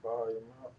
volume up.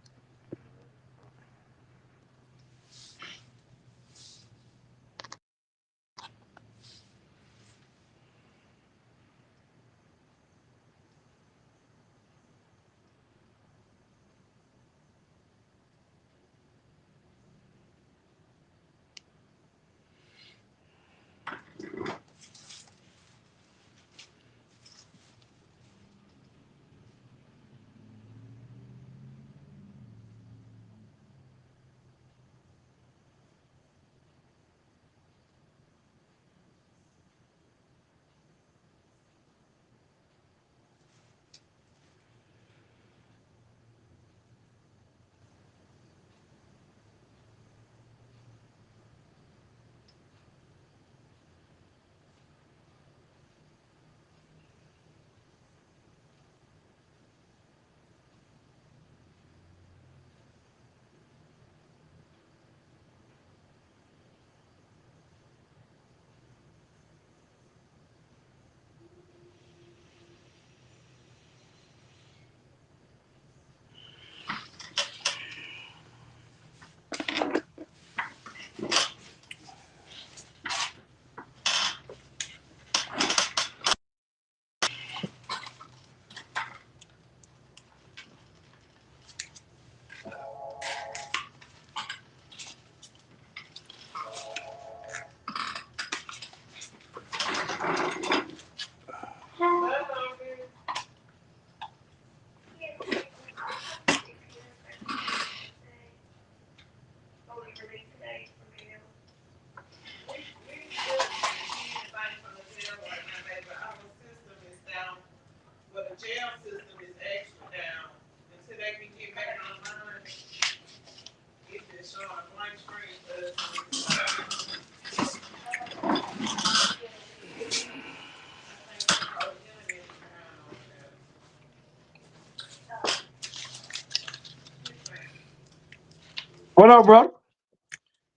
What up, bro?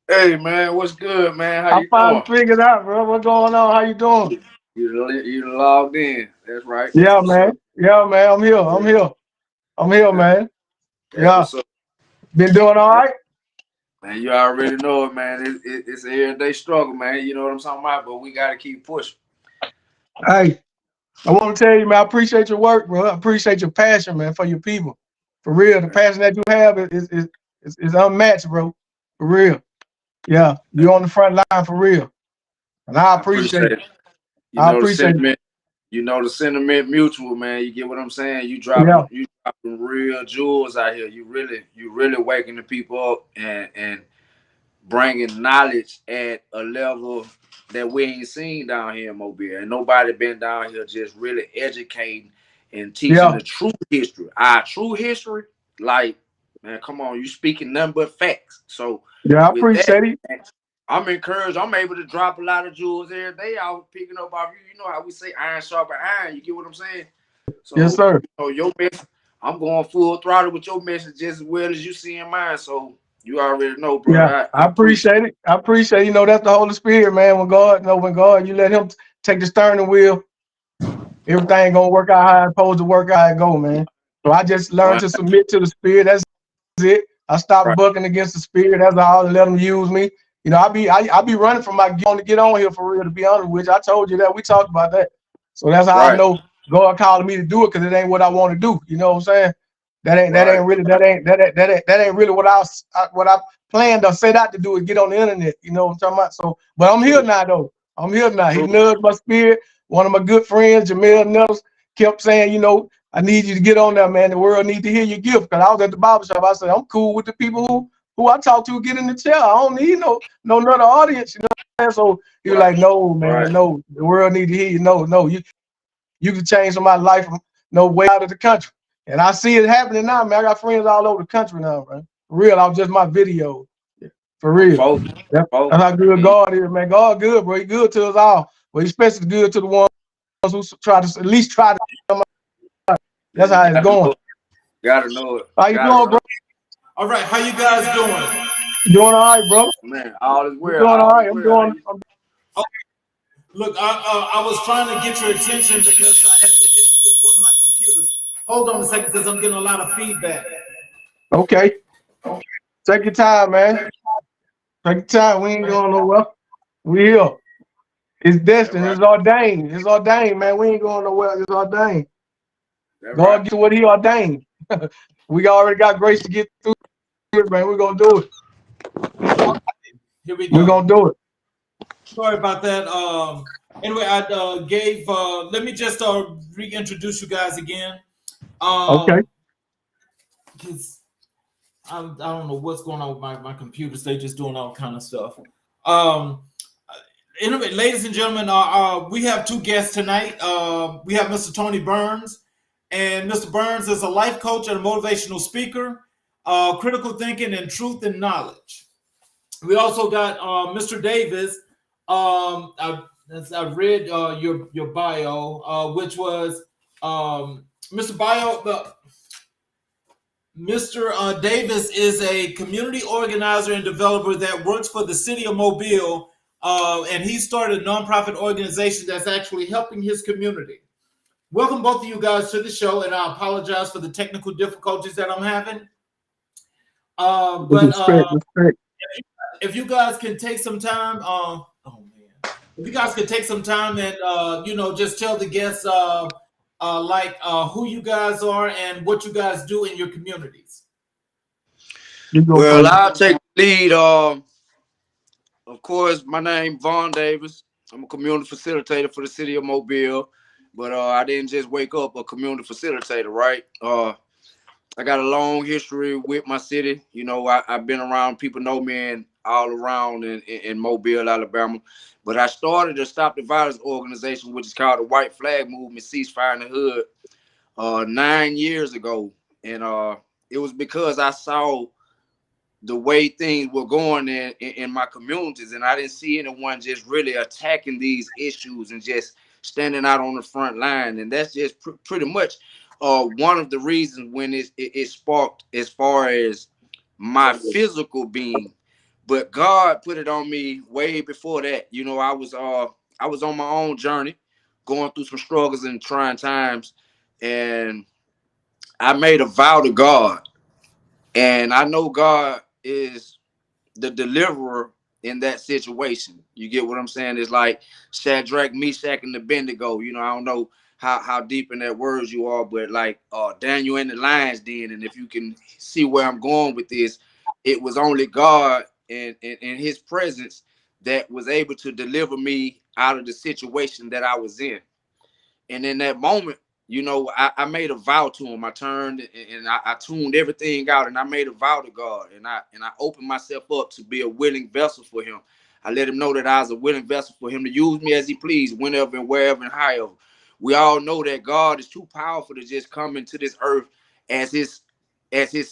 Hey man, what's good, man? How I you finally doing? figured out, bro. What's going on? How you doing? You logged in. That's right. That's Yeah, what's man. up. Yeah, man. I'm here. I'm Yeah, here. I'm here, that, man. that's Yeah. what's up. Been doing all That, right? man, you already know it, man. It's an everyday struggle, man. You know what I'm talking about? But we gotta keep pushing. Hey, I want to tell you, man, I appreciate your work, bro. I appreciate your passion, man, for your people. For real. The Man, passion that you have is unmatched, bro. For real. Yeah. You're on the front line for real. And I I appreciate appreciate it. it. You I know the appreciate it. sentiment. You know the sentiment mutual, man. You get what I'm saying? Yeah. You dropping real jewels out here. You really waking the people up and bringing knowledge at a level that we ain't seen down here in Mobile. And nobody been down here just really educating and teaching Yeah. the true history. Our true history, like, man, come on, you speaking nothing but facts. So Yeah. I with that, appreciate it. man, I'm encouraged. I'm able to drop a lot of jewels every day. I was picking up off you. You know how we say iron sharpen iron. You get what I'm saying? Yes, So, sir. you know, your message, I'm going full throttle with your message just as well as you see in mine. So you already know, Yeah, brother. I I appreciate appreciate it. I appreciate it. You know, that's the Holy Spirit, man. When God, you let him take the steering wheel, everything gonna work out how it's supposed to work out how it go, man. So I just learned one. to submit to the spirit. That's it. I stopped Right, bucking against the spirit. That's all, and let him use me. You know, I be running from my to get on here for real, to be honest with you. I told you that. We talked about that. So that's how I right, know God calling me to do it, because it ain't what I want to do. You know what I'm saying? That right, ain't really that ain't really what I planned or set out to do, is get on the internet. You know what I'm talking about? So, but I'm here true, now though. I'm here now. He true, nudged my spirit. One of my good friends, Jamel Nettles, kept saying, you know, I need you to get on there, man. The world need to hear your gift. Because I was at the barber shop. I said, I'm cool with the people who I talk to get in the chair. I don't need no another audience. You know what I'm saying? So he was right, like, no, man, right, no. The world need to hear you. No, you can change somebody's life from no way out of the country. And I see it happening now, man. I got friends all over the country now, man. For real, I was just my video. For I'm real. focused, That's focused, how good man. God is, man. God good, bro. He good to us all. But he's especially good to the ones who try to at least try to. Yeah, That's you how it's gotta know going. it, gotta know it, How you gotta doing, know bro? it. All right, how you guys doing? You doing all right, brother? Man, all is I'm well, doing all all is right. I'm well. How doing. you? Oh, look, I was trying to get your attention because I had some issues with one of my computers. Hold on a second, because I'm getting a lot of feedback. Okay. Take your time, man. Take your time. We ain't going nowhere. We here. It's That destined. right. It's ordained. It's ordained, man. We ain't going nowhere. It's ordained. That God right. gets to what he ordained. We already got grace to get through it, man. We're going to do it. Here we We're go. going to do it. Sorry about that. Anyway, I gave. Let me just reintroduce you guys again. Okay. 'Cause I don't know what's going on with my computers. They just doing all kind of stuff. Um, anyway, ladies and gentlemen, we have two guests tonight. We have Mr. Tony Burns, and Mr. Burns is a life coach and a motivational speaker, critical thinking and truth and knowledge. We also got Mr. Davis. I've read your bio, which was Mr. Mr. Davis is a community organizer and developer that works for the city of Mobile, and he started a nonprofit organization that's actually helping his community. Welcome both of you guys to the show, and I apologize for the technical difficulties that I'm having. Respect. If you guys can take some time, if you guys could take some time and just tell the guests who you guys are and what you guys do in your communities. You go Well, first. I'll take the lead. Of course, my name Vaughn Davis. I'm a community facilitator for the city of Mobile, but I didn't just wake up a community facilitator, right? I got a long history with my city. You know, I've been around. People know me all around in Mobile, Alabama. But I started a Stop the Violence organization, which is called the White Flag Movement, Ceasefire in the Hood, 9 years ago, and it was because I saw the way things were going in my communities, and I didn't see anyone just really attacking these issues and just standing out on the front line. And that's just pretty much one of the reasons when it sparked as far as my physical being. But God put it on me way before that. You know, I was on my own journey, going through some struggles and trying times, and I made a vow to God. And I know God is the deliverer in that situation. You get what I'm saying? It's like Shadrach, Meshach, and Abednego. You know, I don't know how deep in that words you are, but like Daniel in the lion's den. And if you can see where I'm going with this, it was only God and his presence that was able to deliver me out of the situation that I was in. And in that moment, you know, I made a vow to him. I turned and I tuned everything out, and I made a vow to God, and I opened myself up to be a willing vessel for him. I let him know that I was a willing vessel for him to use me as he pleased, whenever and wherever and however. We all know that God is too powerful to just come into this earth as his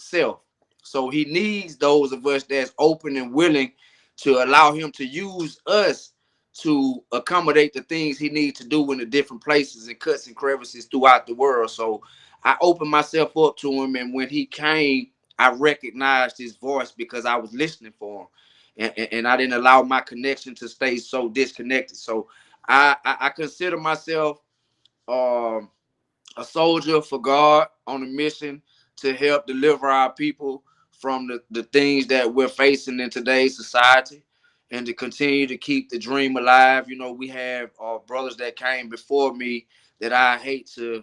self. So he needs those of us that's open and willing to allow him to use us to accommodate the things he needs to do in the different places and cuts and crevices throughout the world. So I opened myself up to him, and when he came, I recognized his voice because I was listening for him, and I didn't allow my connection to stay so disconnected. So I consider myself um, a soldier for God on a mission to help deliver our people from the things that we're facing in today's society, and to continue to keep the dream alive. You know, we have brothers that came before me that I hate to.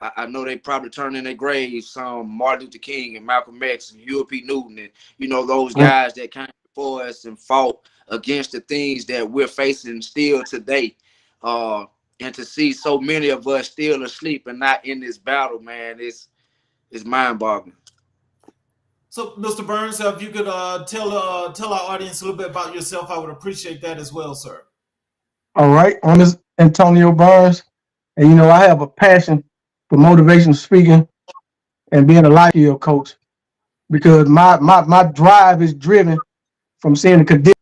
I know they probably turned in their graves. Some Martin Luther King and Malcolm X and Huey P. Newton, and you know those guys that came before us and fought against the things that we're facing still today. And to see so many of us still asleep and not in this battle, man, it's mind-boggling. So, Mr. Burns, if you could tell our audience a little bit about yourself, I would appreciate that as well, sir. All right. My name is Antonio Burns. And, I have a passion for motivational speaking and being a life skill coach because my drive is driven from seeing the condition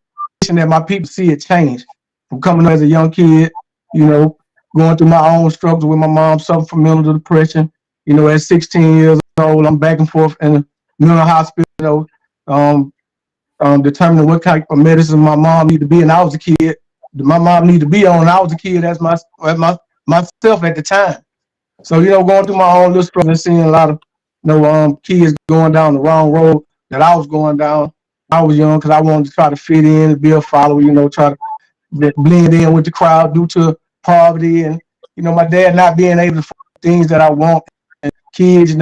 that my people see it change. From coming up as a young kid, you know, going through my own struggles with my mom, suffering from mental depression. At 16 years old, I'm back and forth in a mental hospital, um, determining what type of medicine my mom need to be. And I was a kid. My mom needed to be on. I was a kid as myself at the time. So, going through my own little struggles and seeing a lot of kids going down the wrong road that I was going down. I was young because I wanted to try to fit in and be a follower, try to blend in with the crowd due to poverty and, my dad not being able to find things that I want. And kids,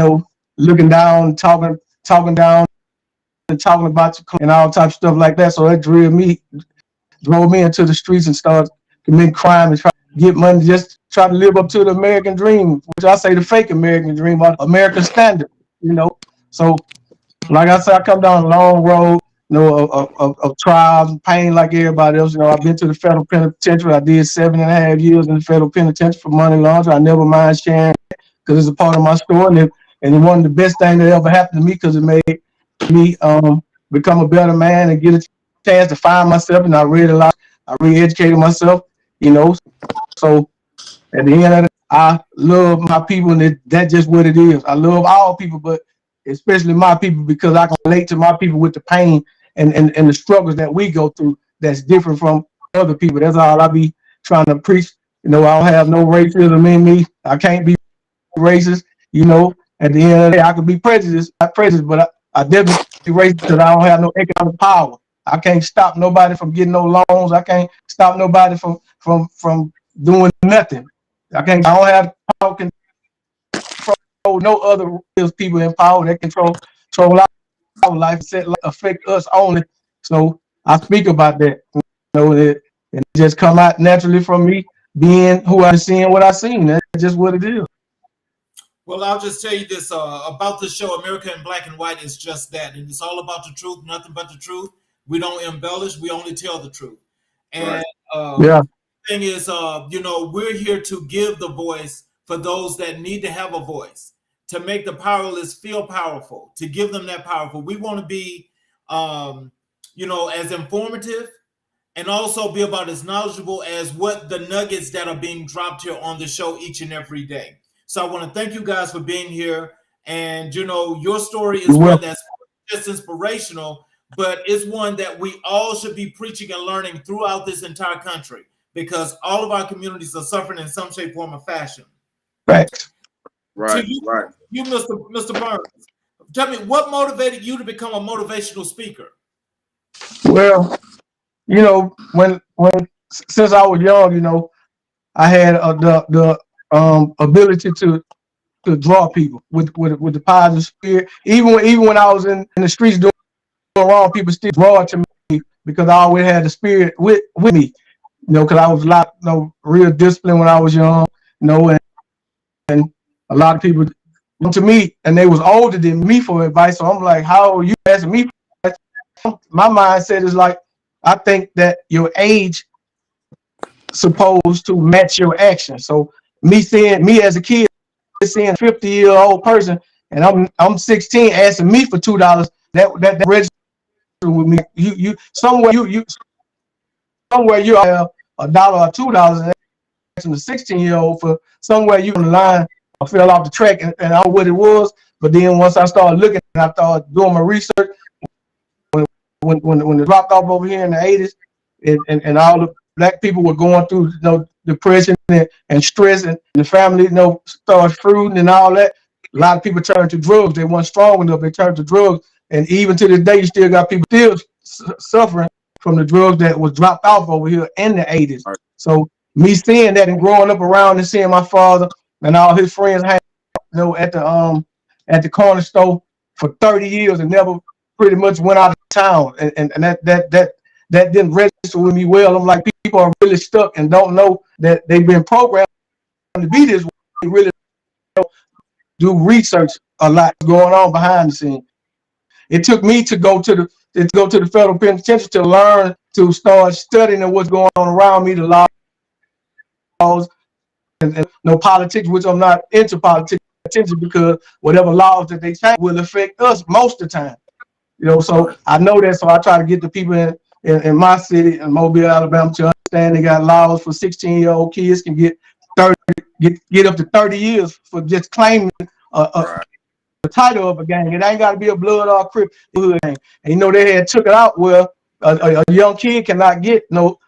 looking down, talking down and talking about you and all types of stuff like that. So that drove me into the streets and started committing crime and try to get money, just try to live up to the American dream, which I say the fake American dream, or American standard. So like I said, I come down a long road, of trials and pain like everybody else. I've been to the federal penitentiary. I did 7.5 years in the federal penitentiary for money laundering. I never mind sharing because it's a part of my story. And one of the best things that ever happened to me because it made me become a better man and get a chance to find myself. And I read a lot. I re-educated myself, So at the end of it, I love my people, and that's just what it is. I love all people, but especially my people because I can relate to my people with the pain and the struggles that we go through that's different from other people. That's all I be trying to preach. I don't have no racism in me. I can't be racist. At the end of the day, I could be not prejudiced, but I definitely be racist because I don't have no economic power. I can't stop nobody from getting no loans. I can't stop nobody from doing nothing. I don't have power to control no other people in power that control our life, affect us only. So I speak about that. It just come out naturally from me being who I'm seeing what I seen. That's just what it is. Well, I'll just tell you this about the show, America in Black and White is just that. And it's all about the truth, nothing but the truth. We don't embellish, we only tell the truth. And yeah. the thing is, we're here to give the voice for those that need to have a voice, to make the powerless feel powerful, to give them that powerful. We want to be, as informative and also be about as knowledgeable as what the nuggets that are being dropped here on the show each and every day. So I want to thank you guys for being here. And, your story is one that's just inspirational, but it's one that we all should be preaching and learning throughout this entire country because all of our communities are suffering in some shape, form, or fashion. Right. Right. You, Mr. Burns, tell me what motivated you to become a motivational speaker? Well, when since I was young, I had the ability to draw people with the positive spirit. Even when I was in the streets doing wrong, people still draw to me because I always had the spirit with me. Because I was a lot, real disciplined when I was young. And a lot of people come to me and they was older than me for advice. So I'm like, how are you asking me for advice? My mindset is like, I think that your age supposed to match your action. So me as a kid, seeing a 50-year-old person, and I'm 16, asking me for $2, that register with me. You somewhere you have $1 or $2, and asking the 16-year-old for somewhere you on the line. I fell off the track and I know what it was. But then once I started looking and I started doing my research, when it dropped off over here in the 80s, and all the black people were going through depression and stress, and the family started fruiting and all that, a lot of people turned to drugs. They weren't strong enough, they turned to drugs. And even to this day, you still got people still suffering from the drugs that was dropped off over here in the 80s. So me seeing that and growing up around and seeing my father and all his friends hang at the corner store for 30 years and never pretty much went out of town, and that didn't register with me well. I'm like, people are really stuck and don't know that they've been programmed to be this way. They really don't do research a lot going on behind the scenes. It took me to go to the federal penitentiary to learn, to start studying what's going on around me, the laws and no politics, which I'm not into politics because whatever laws that they change will affect us most of the time. So I know that, so I try to get the people in my city in Mobile, Alabama to understand they got laws for 16-year-old kids can get up to 30 years for just claiming the title of a gang. It ain't got to be a blood or crip gang. And they had took it out where a young kid cannot get no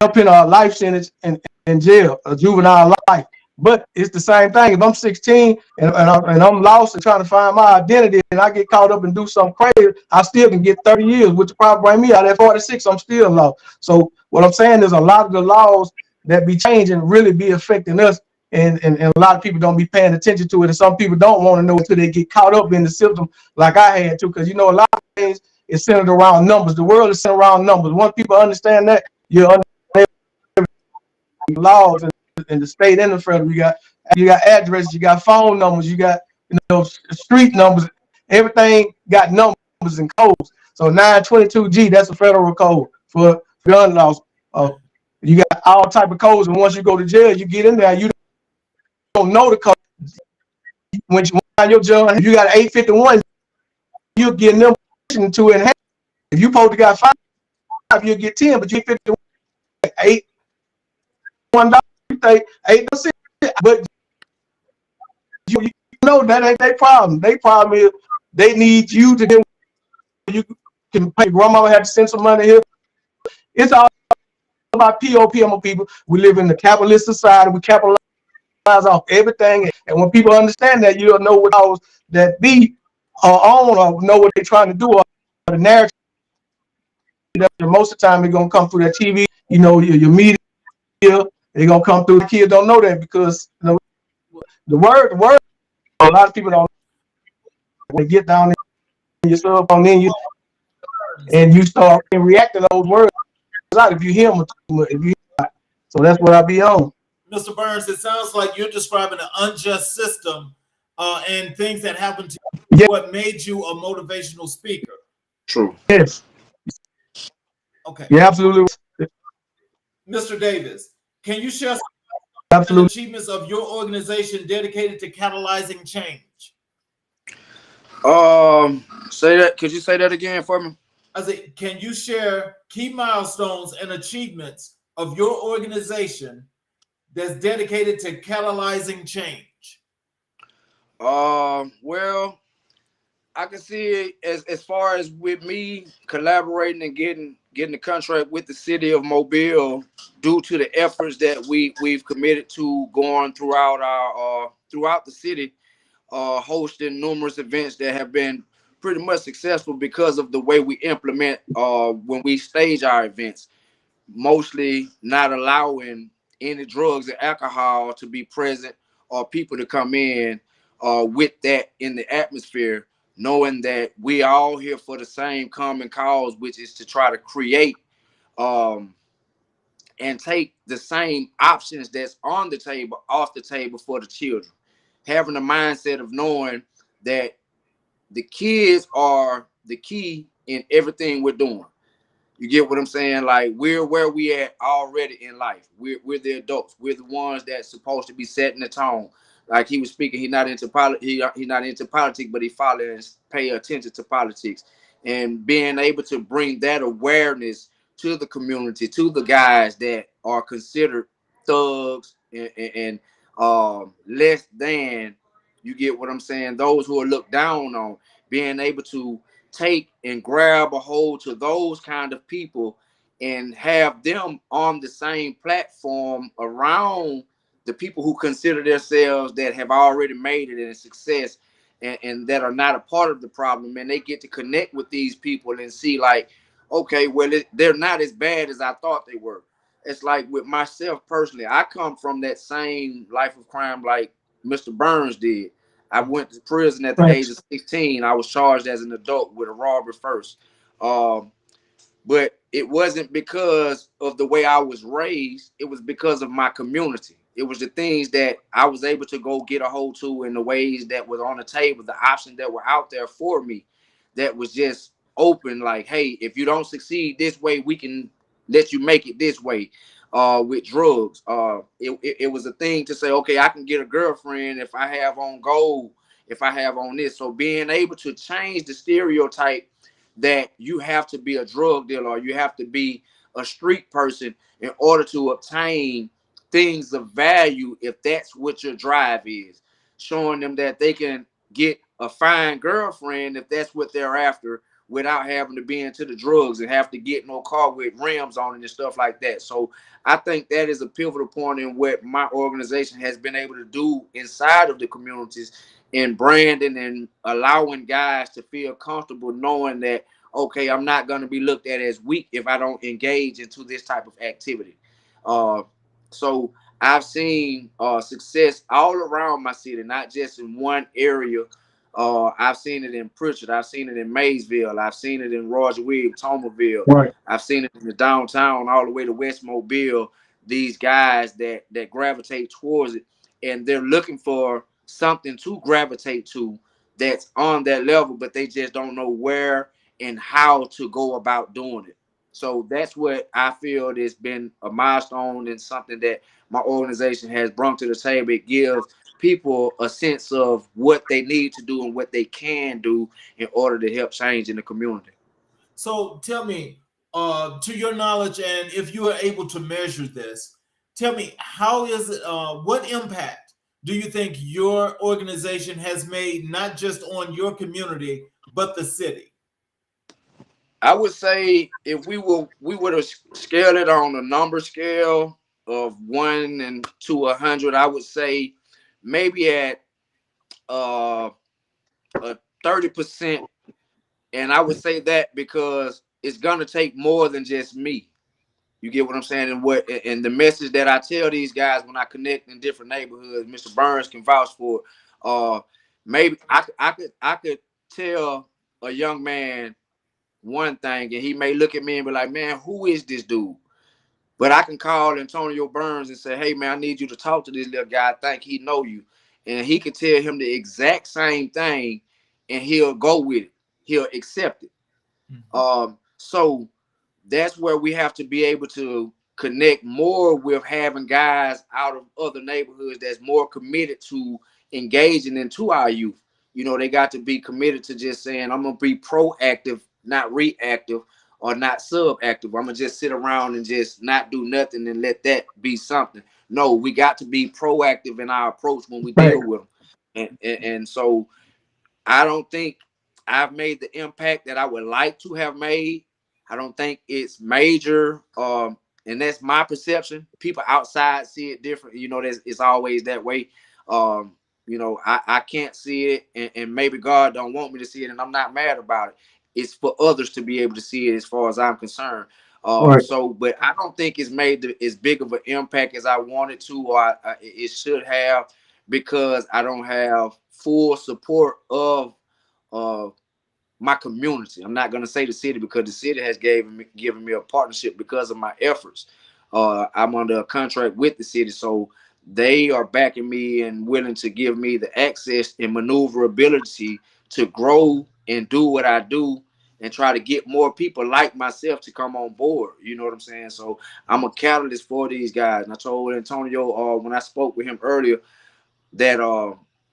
up in a life sentence in jail, a juvenile life. But it's the same thing. If I'm 16 and I'm lost and trying to find my identity and I get caught up and do something crazy, I still can get 30 years, which will probably bring me out at 46. I'm still lost. So what I'm saying is a lot of the laws that be changing really be affecting us. And a lot of people don't be paying attention to it. And some people don't want to know until they get caught up in the system like I had to. Because, you know, a lot of things is centered around numbers. The world is centered around numbers. Once people understand that, you understand laws in the state and the federal. You got addresses, you got phone numbers, you got street numbers. Everything got numbers and codes. So 922G, that's a federal code for gun laws. You got all type of codes, and once you go to jail, you get in there, you don't know the code. When you find your jail, if you got 851, you're getting them to enhance. If you supposed to got 5, you'll get 10, but you 51, 8, $1, you think 806, but you know that ain't their problem. Their problem is they need you to get you can pay. Grandma have to send some money here. It's all about POPM people. We live in the capitalist society. We capitalize off everything. And when people understand that, you'll know what laws that be on or know what they're trying to do. Or the narrative, most of the time, they're going to come through that TV, you know, your media. They're going to come through. The kids don't know that because, you know, the word, a lot of people don't. When they get down in yourself on in you, and you start reacting to those words out if you hear them, if you so that's what I be on. Mr. Burns, it sounds like you're describing an unjust system and things that happened to you. Yeah. What made you a motivational speaker? True. Yes. Okay. Yeah, absolutely. Mr. Davis, can you share some achievements of your organization dedicated to catalyzing change? Say that. Could you say that again for me? I say, can you share key milestones and achievements of your organization that's dedicated to catalyzing change? Well, I can see it as far as with me collaborating and getting the contract with the city of Mobile due to the efforts that we've committed to going throughout our throughout the city, hosting numerous events that have been pretty much successful because of the way we implement when we stage our events, mostly not allowing any drugs and alcohol to be present or people to come in with that in the atmosphere, knowing that we are all here for the same common cause, which is to try to create um, and take the same options that's on the table off the table for the children. Having a mindset of knowing that the kids are the key in everything we're doing. You get what I'm saying? Like, we're where we at already in life. We're the adults. We're the ones that's supposed to be setting the tone. Like he was speaking, he's not into he not into politics, but he follows pay attention to politics, and being able to bring that awareness to the community, to the guys that are considered thugs and less than. You get what I'm saying? Those who are looked down on, being able to take and grab a hold to those kind of people and have them on the same platform around the people who consider themselves that have already made it in success, and that are not a part of the problem, and they get to connect with these people and see like, okay, well, they're not as bad as I thought they were. It's like with myself personally, I come from that same life of crime like Mr. Burns did. I went to prison at the age of 16. I was charged as an adult with a robbery first. Um, but it wasn't because of the way I was raised. It was because of my community. It was the things that I was able to go get a hold to in the ways that was on the table, the options that were out there for me, that was just open. Like, hey, if you don't succeed this way, we can let you make it this way. With drugs, it was a thing to say, okay, I can get a girlfriend if I have on gold, if I have on this. So being able to change the stereotype that you have to be a drug dealer or you have to be a street person in order to obtain things of value, if that's what your drive is. Showing them that they can get a fine girlfriend if that's what they're after without having to be into the drugs and have to get no car with rims on it and stuff like that. So I think that is a pivotal point in what my organization has been able to do inside of the communities in branding and allowing guys to feel comfortable knowing that, okay, I'm not going to be looked at as weak if I don't engage into this type of activity. Uh, so I've seen success all around my city, not just in one area. I've seen it in Pritchard. I've seen it in Maysville. I've seen it in Roger Williams, Tomerville. Right. I've seen it in the downtown all the way to West Mobile. These guys that gravitate towards it, and they're looking for something to gravitate to that's on that level, but they just don't know where and how to go about doing it. So that's what I feel has been a milestone and something that my organization has brought to the table. It gives people a sense of what they need to do and what they can do in order to help change in the community. So tell me, to your knowledge, and if you are able to measure this, tell me, how is it, what impact do you think your organization has made, not just on your community, but the city? I would say if we would have scaled it on a number scale of 1 and to 100, I would say maybe at a 30%. And I would say that because it's gonna take more than just me. You get what I'm saying? And the message that I tell these guys when I connect in different neighborhoods, Mr. Burns can vouch for it. Maybe I could tell a young man one thing, and he may look at me and be like, "Man, who is this dude?" But I can call Antonio Burns and say, "Hey, man, I need you to talk to this little guy. I think he know you," and he can tell him the exact same thing, and he'll go with it. He'll accept it. So that's where we have to be able to connect more with having guys out of other neighborhoods that's more committed to engaging into our youth. You know, they got to be committed to just saying, I'm gonna be proactive, not reactive or not sub-active. I'm gonna just sit around and just not do nothing and let that be something. No, we got to be proactive in our approach when we Right. deal with them. And so I don't think I've made the impact that I would like to have made. I don't think it's major, and that's my perception. People outside see it different. You know, it's always that way. You know, I can't see it, and maybe God don't want me to see it, and I'm not mad about it. It's for others to be able to see it, as far as I'm concerned. Right. But I don't think it's made as big of an impact as I wanted to, or it should have, because I don't have full support of uh, my community. I'm not going to say the city, because the city has given me a partnership because of my efforts. I'm under a contract with the city, so they are backing me and willing to give me the access and maneuverability to grow and do what I do and try to get more people like myself to come on board. You know what I'm saying? So I'm a catalyst for these guys. And I told Antonio when I spoke with him earlier that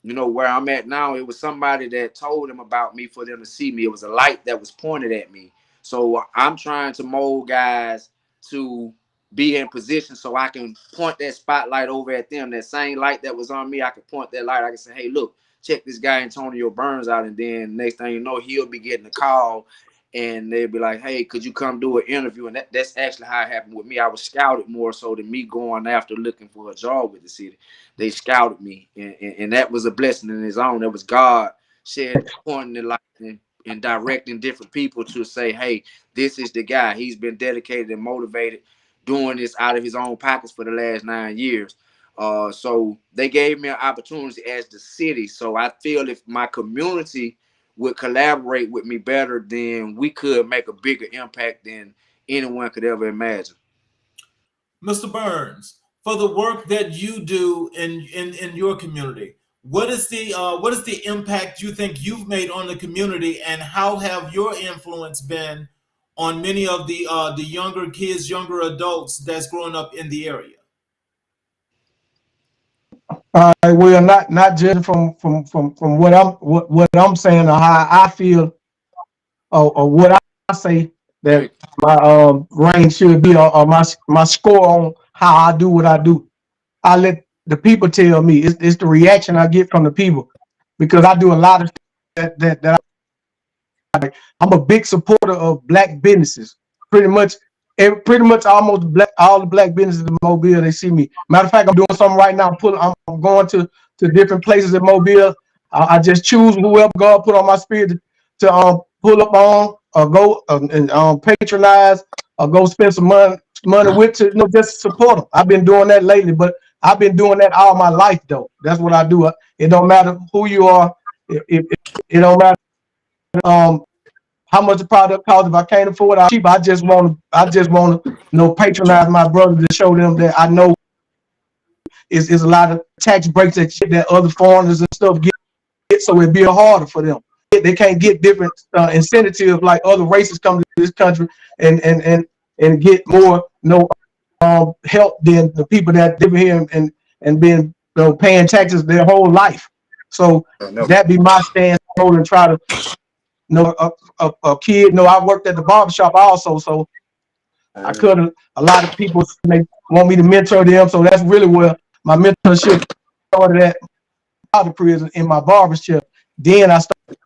you know, where I'm at now, it was somebody that told them about me for them to see me. It was a light that was pointed at me. So I'm trying to mold guys to be in position so I can point that spotlight over at them. That same light that was on me, I can point that light. I can say, "Hey, look, check this guy Antonio Burns out." And then next thing you know, he'll be getting a call and they'll be like, "Hey, could you come do an interview?" And that's actually how it happened with me. I was scouted more so than me going after looking for a job with the city. They scouted me, and that was a blessing in its own. That was God pointing the light and directing different people to say, "Hey, this is the guy. He's been dedicated and motivated, doing this out of his own pockets for the last 9 years." So they gave me an opportunity as the city. So I feel if my community would collaborate with me better, then we could make a bigger impact than anyone could ever imagine. Mr. Burns, for the work that you do in your community, what is the impact you think you've made on the community, and how have your influence been on many of the younger kids, younger adults that's growing up in the area? We are not just from what I'm saying, or how I feel, or what I say that Thank you. my range should be, or my score on how I do what I do. I let the people tell me. It's the reaction I get from the people, because I do a lot of that I'm a big supporter of black businesses. Pretty much, pretty much almost all the black businesses in Mobile, they see me. Matter of fact, I'm doing something right now. I'm going to different places in Mobile. I just choose whoever God put on my spirit to pull up on or go and patronize or go spend some money with to just support them. I've been doing that lately, but I've been doing that all my life though. That's what I do. It don't matter who you are. It don't matter how much the product costs. If I can't afford it, cheap. I just want to patronize my brother to show them that I know is a lot of tax breaks that other foreigners and stuff get, so it'd be harder for them. They can't get different incentives like other races come to this country and get more help than the people that live here and been paying taxes their whole life. So that be my stance and try to a kid. I worked at the barbershop also, so I could a lot of people they want me to mentor them. So that's really where my mentorship started at out of prison in my barbershop. Then I started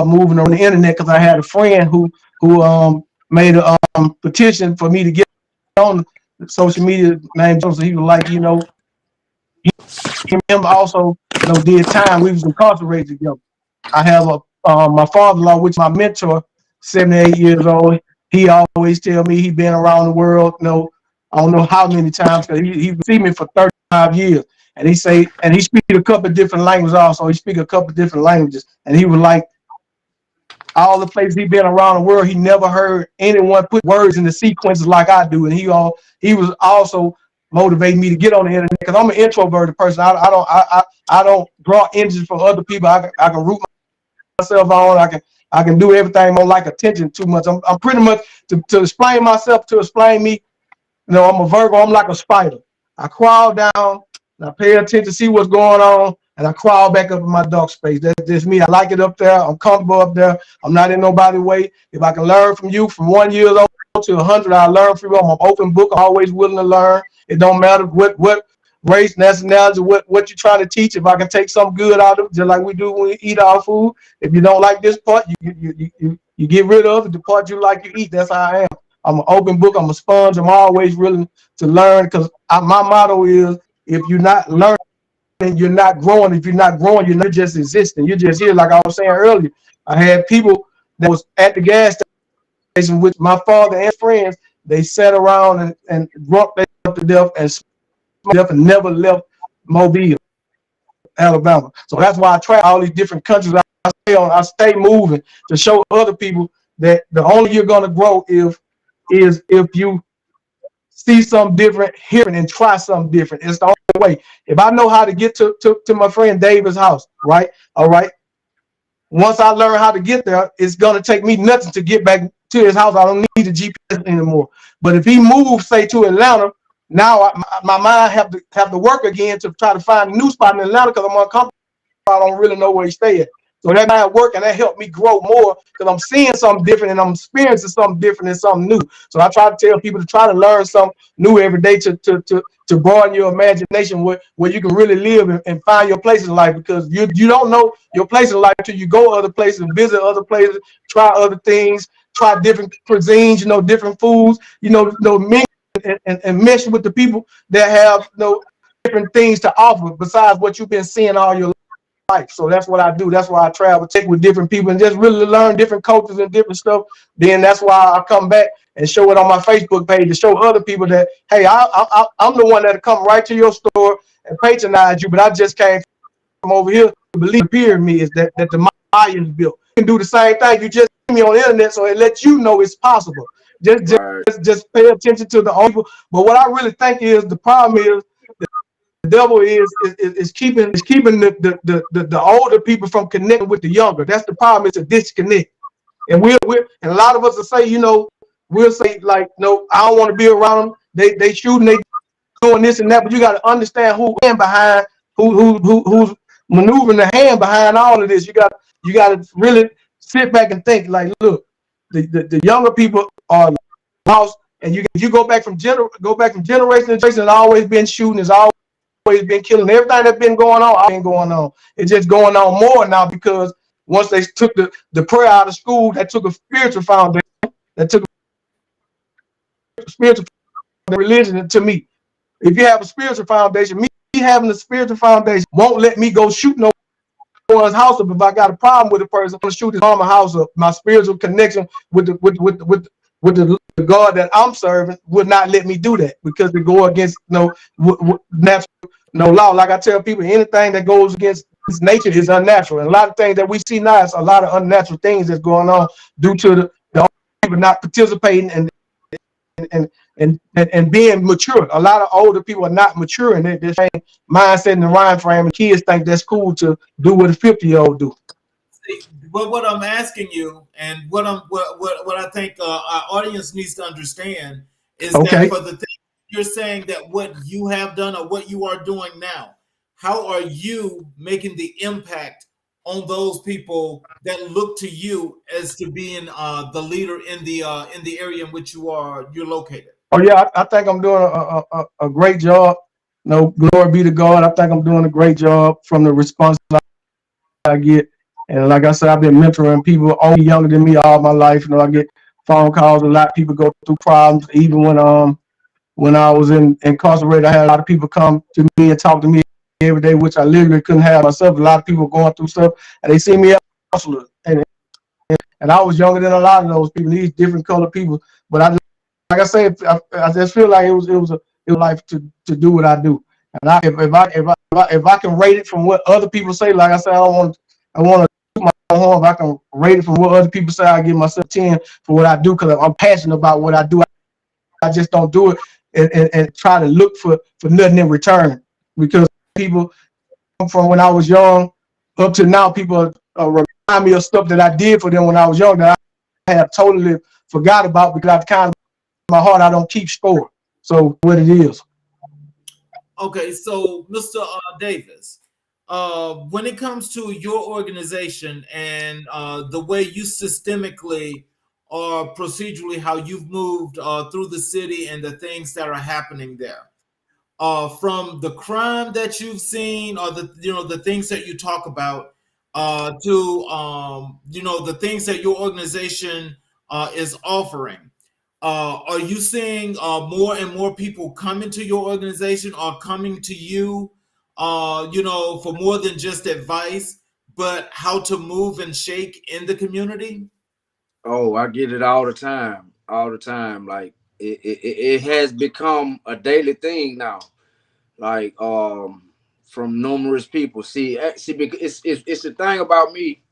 moving on the internet because I had a friend who made a petition for me to get on social media named Joseph. He was like, him also did time. We was incarcerated together. I have my father-in-law, which is my mentor, 78 years old. He always tell me he been around the world, I don't know how many times, because he see me for 35 years. And he speak a couple of different languages also. He speak a couple of different languages. And he was like, all the places he been around the world, he never heard anyone put words in the sequences like I do. And he was also motivating me to get on the internet because I'm an introverted person. I don't draw energy from other people. I can root myself on. I can do everything. I don't like attention too much. I'm pretty much to explain myself, to explain me. I'm a Virgo. I'm like a spider. I crawl down, and I pay attention, see what's going on, and I crawl back up in my dark space. That's just me. I like it up there. I'm comfortable up there. I'm not in nobody's way. If I can learn from you from 1 year old to 100, I learn from you. I'm an open book. I'm always willing to learn. It don't matter what race, nationality, what you're trying to teach. If I can take something good out of it, just like we do when we eat our food. If you don't like this part, you get rid of it. The part you like, you eat. That's how I am. I'm an open book. I'm a sponge. I'm always willing to learn because my motto is, if you're not learning, you're not growing. If you're not growing, you're just existing. You're just here. Like I was saying earlier, I had people that was at the gas station with my father and friends. They sat around and drunk themselves to death and smoked to death and never left Mobile, Alabama. So that's why I travel all these different countries. I stay moving to show other people that the only you're gonna grow is if you see something different, hear it, and try something different. It's the only way. If I know how to get to my friend David's house, right? All right. Once I learn how to get there, it's gonna take me nothing to get back to his house. I don't need a GPS anymore. But if he moves, say, to Atlanta, now my mind have to work again to try to find a new spot in Atlanta because I'm uncomfortable. I don't really know where he stay at. So that might work, and that helped me grow more because I'm seeing something different and I'm experiencing something different and something new. So I try to tell people to try to learn something new every day to broaden your imagination where you can really live and find your place in life, because you don't know your place in life till you go other places and visit other places, try other things, try different cuisines, different foods, mix and mesh with the people that have different things to offer besides what you've been seeing all your life. So that's what I do. That's why I travel, take with different people and just really learn different cultures and different stuff. Then that's why I come back and show it on my Facebook page to show other people that, hey, I'm the one that'll come right to your store and patronize you, but I just came from over here to believe the pyramid is that the Mayans built. You can do the same thing. You just see me on the internet, so it lets you know it's possible. Just pay attention to the old people. But what I really think is the problem is the devil is keeping the older people from connecting with the younger. That's the problem. It's a disconnect. And and a lot of us will say, we'll say like, no, I don't want to be around them. They shooting, they doing this and that, but you got to understand who's behind, who's maneuvering the hand behind all of this. You got to really sit back and think like, look, the younger people are lost, and you go back from generation to generation. It's always been shooting. It's always been killing. Everything that's been going on. It's just going on more now because once they took the prayer out of school, that took a spiritual foundation, that took a spiritual religion to me. If you have a spiritual foundation, me having a spiritual foundation won't let me go shoot no one's house up. If I got a problem with a person, I'm gonna shoot his mama house up. My spiritual connection with the God that I'm serving would not let me do that, because it go against natural law. Like I tell people, anything that goes against nature is unnatural. And a lot of things that we see now, it's a lot of unnatural things that's going on due to the people not participating and being mature. A lot of older people are not mature in their same mindset and the mind frame, and kids think that's cool to do what a 50-year-old do. But what I'm asking you, and what I think our audience needs to understand is that for the thing you're saying, that what you have done or what you are doing now, how are you making the impact on those people that look to you as to being the leader in the area in which you're located? Oh yeah, I think I'm doing a great job. No, glory be to God. I think I'm doing a great job from the response I get. And like I said, I've been mentoring people all younger than me all my life. You know, I get phone calls. A lot of people go through problems. Even when I was incarcerated, I had a lot of people come to me and talk to me every day, which I literally couldn't have myself. A lot of people going through stuff, and they see me as a counselor. And I was younger than a lot of those people. These different colored people, but like I say, I just feel like it was life to do what I do. And if I can rate it from what other people say, like I said, I want to do my own home. If I can rate it from what other people say, I give myself 10 for what I do, because I'm passionate about what I do. I just don't do it and try to look for nothing in return, because people from when I was young up to now, people remind me of stuff that I did for them when I was young that I have totally forgot about, because I've kind of my heart, I don't keep score. So what it is. Okay, so Mr. Davis, when it comes to your organization and the way you systemically or procedurally how you've moved through the city and the things that are happening there, from the crime that you've seen, or the things that you talk about, to the things that your organization is offering. Are you seeing more and more people coming to your organization or coming to you, for more than just advice, but how to move and shake in the community? Oh, I get it all the time, all the time. Like it has become a daily thing now. Like from numerous people. See, because it's the thing about me.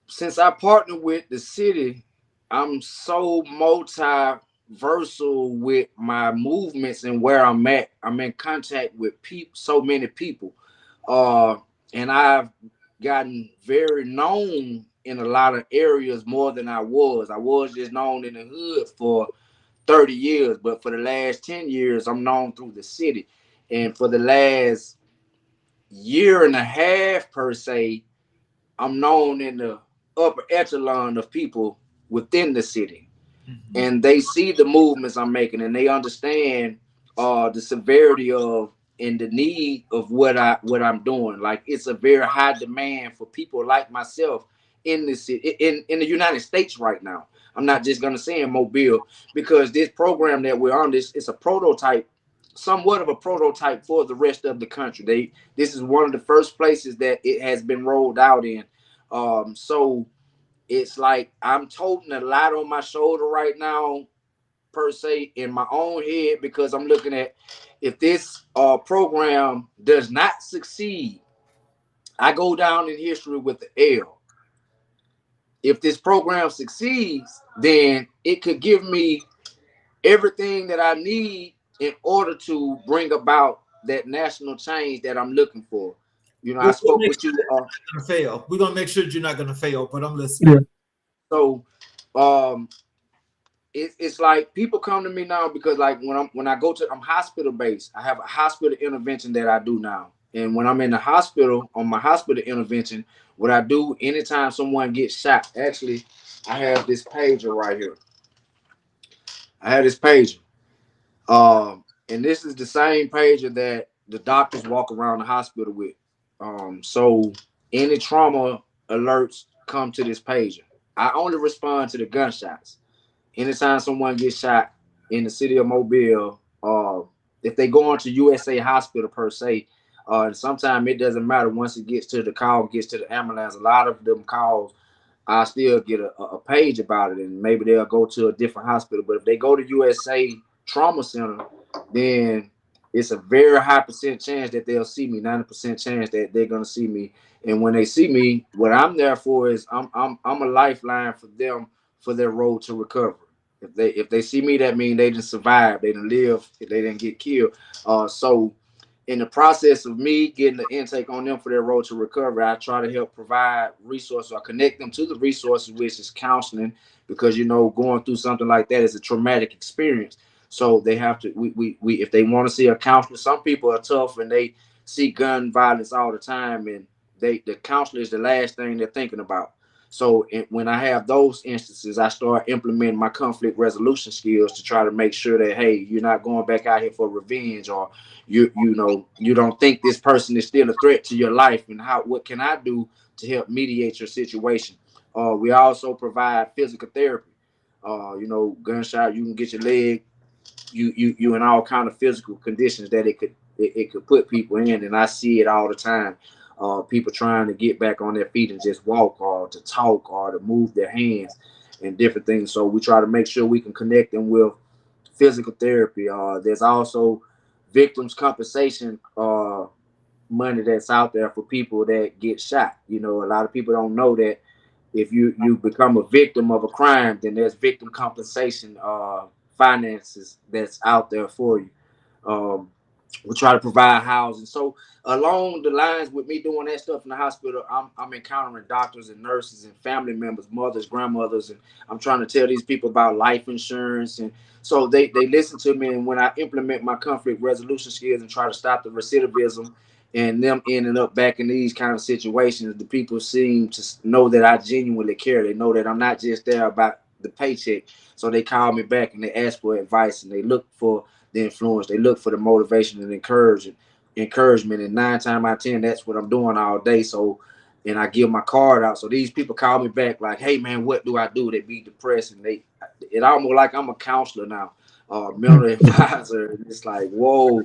Since I partner with the city, I'm so multiversal with my movements and where I'm at. I'm in contact with people, so many people, uh, and I've gotten very known in a lot of areas more than I was. I was just known in the hood for 30 years, but for the last 10 years, I'm known through the city, and for the last year and a half per se, I'm known in the upper echelon of people within the city, and they see the movements I'm making, and they understand the severity of and the need of what I'm doing. Like, it's a very high demand for people like myself in the city, in the United States right now. I'm not just gonna say in Mobile, because this program that we're on, it's a prototype, somewhat of a prototype for the rest of the country. This is one of the first places that it has been rolled out in. So it's like I'm toting a lot on my shoulder right now, per se, in my own head, because I'm looking at, if this program does not succeed, I go down in history with the L. If this program succeeds, then it could give me everything that I need in order to bring about that national change that I'm looking for. You know, I We'll spoke make with sure you. that you're not gonna fail. We're gonna make sure that you're not gonna fail, but I'm Yeah. listening. So um, it's like people come to me now because, like, when I go to, I'm hospital based. I have a hospital intervention that I do now, and when I'm in the hospital on my hospital intervention, what I do anytime someone gets shot. Actually, I have this pager right here. I have this pager. And this is the same pager that the doctors walk around the hospital with. So any trauma alerts come to this pager. I only respond to the gunshots. Anytime someone gets shot in the city of Mobile, if they go onto USA Hospital per se, and sometimes it doesn't matter once it gets to the call, gets to the ambulance. A lot of them calls, I still get a page about it, and maybe they'll go to a different hospital. But if they go to USA Trauma Center, then it's a very high percent chance that they'll see me. 90% chance that they're gonna see me. And when they see me, what I'm there for is I'm a lifeline for them for their road to recovery. If they see me, that means they didn't survive, they didn't live, they didn't get killed. So in the process of me getting the intake on them for their road to recovery, I try to help provide resources or connect them to the resources, which is counseling, because going through something like that is a traumatic experience. So they have to we if they want to see a counselor, some people are tough and they see gun violence all the time, and the counselor is the last thing they're thinking about. So when I have those instances, I start implementing my conflict resolution skills to try to make sure that, hey, you're not going back out here for revenge, or you don't think this person is still a threat to your life, and what can I do to help mediate your situation. We also provide physical therapy. Gunshot, you can get your leg, you in all kind of physical conditions that it could put people in, and I see it all the time. People trying to get back on their feet and just walk, or to talk, or to move their hands and different things. So we try to make sure we can connect them with physical therapy. There's also victims compensation money that's out there for people that get shot. A lot of people don't know that if you become a victim of a crime, then there's victim compensation finances that's out there for you. Um, we try to provide housing. So along the lines with me doing that stuff in the hospital, I'm encountering doctors and nurses and family members, mothers, grandmothers, and I'm trying to tell these people about life insurance. And so they listen to me. And when I implement my conflict resolution skills and try to stop the recidivism and them ending up back in these kind of situations, the people seem to know that I genuinely care. They know that I'm not just there about the paycheck. So they call me back and they ask for advice, and they look for the influence. They look for the motivation and encouragement. And 9 times out of 10, that's what I'm doing all day. So, and I give my card out. So these people call me back like, "Hey man, what do I do?" They be depressed, and it almost like I'm a counselor now, mental advisor. And it's like, whoa,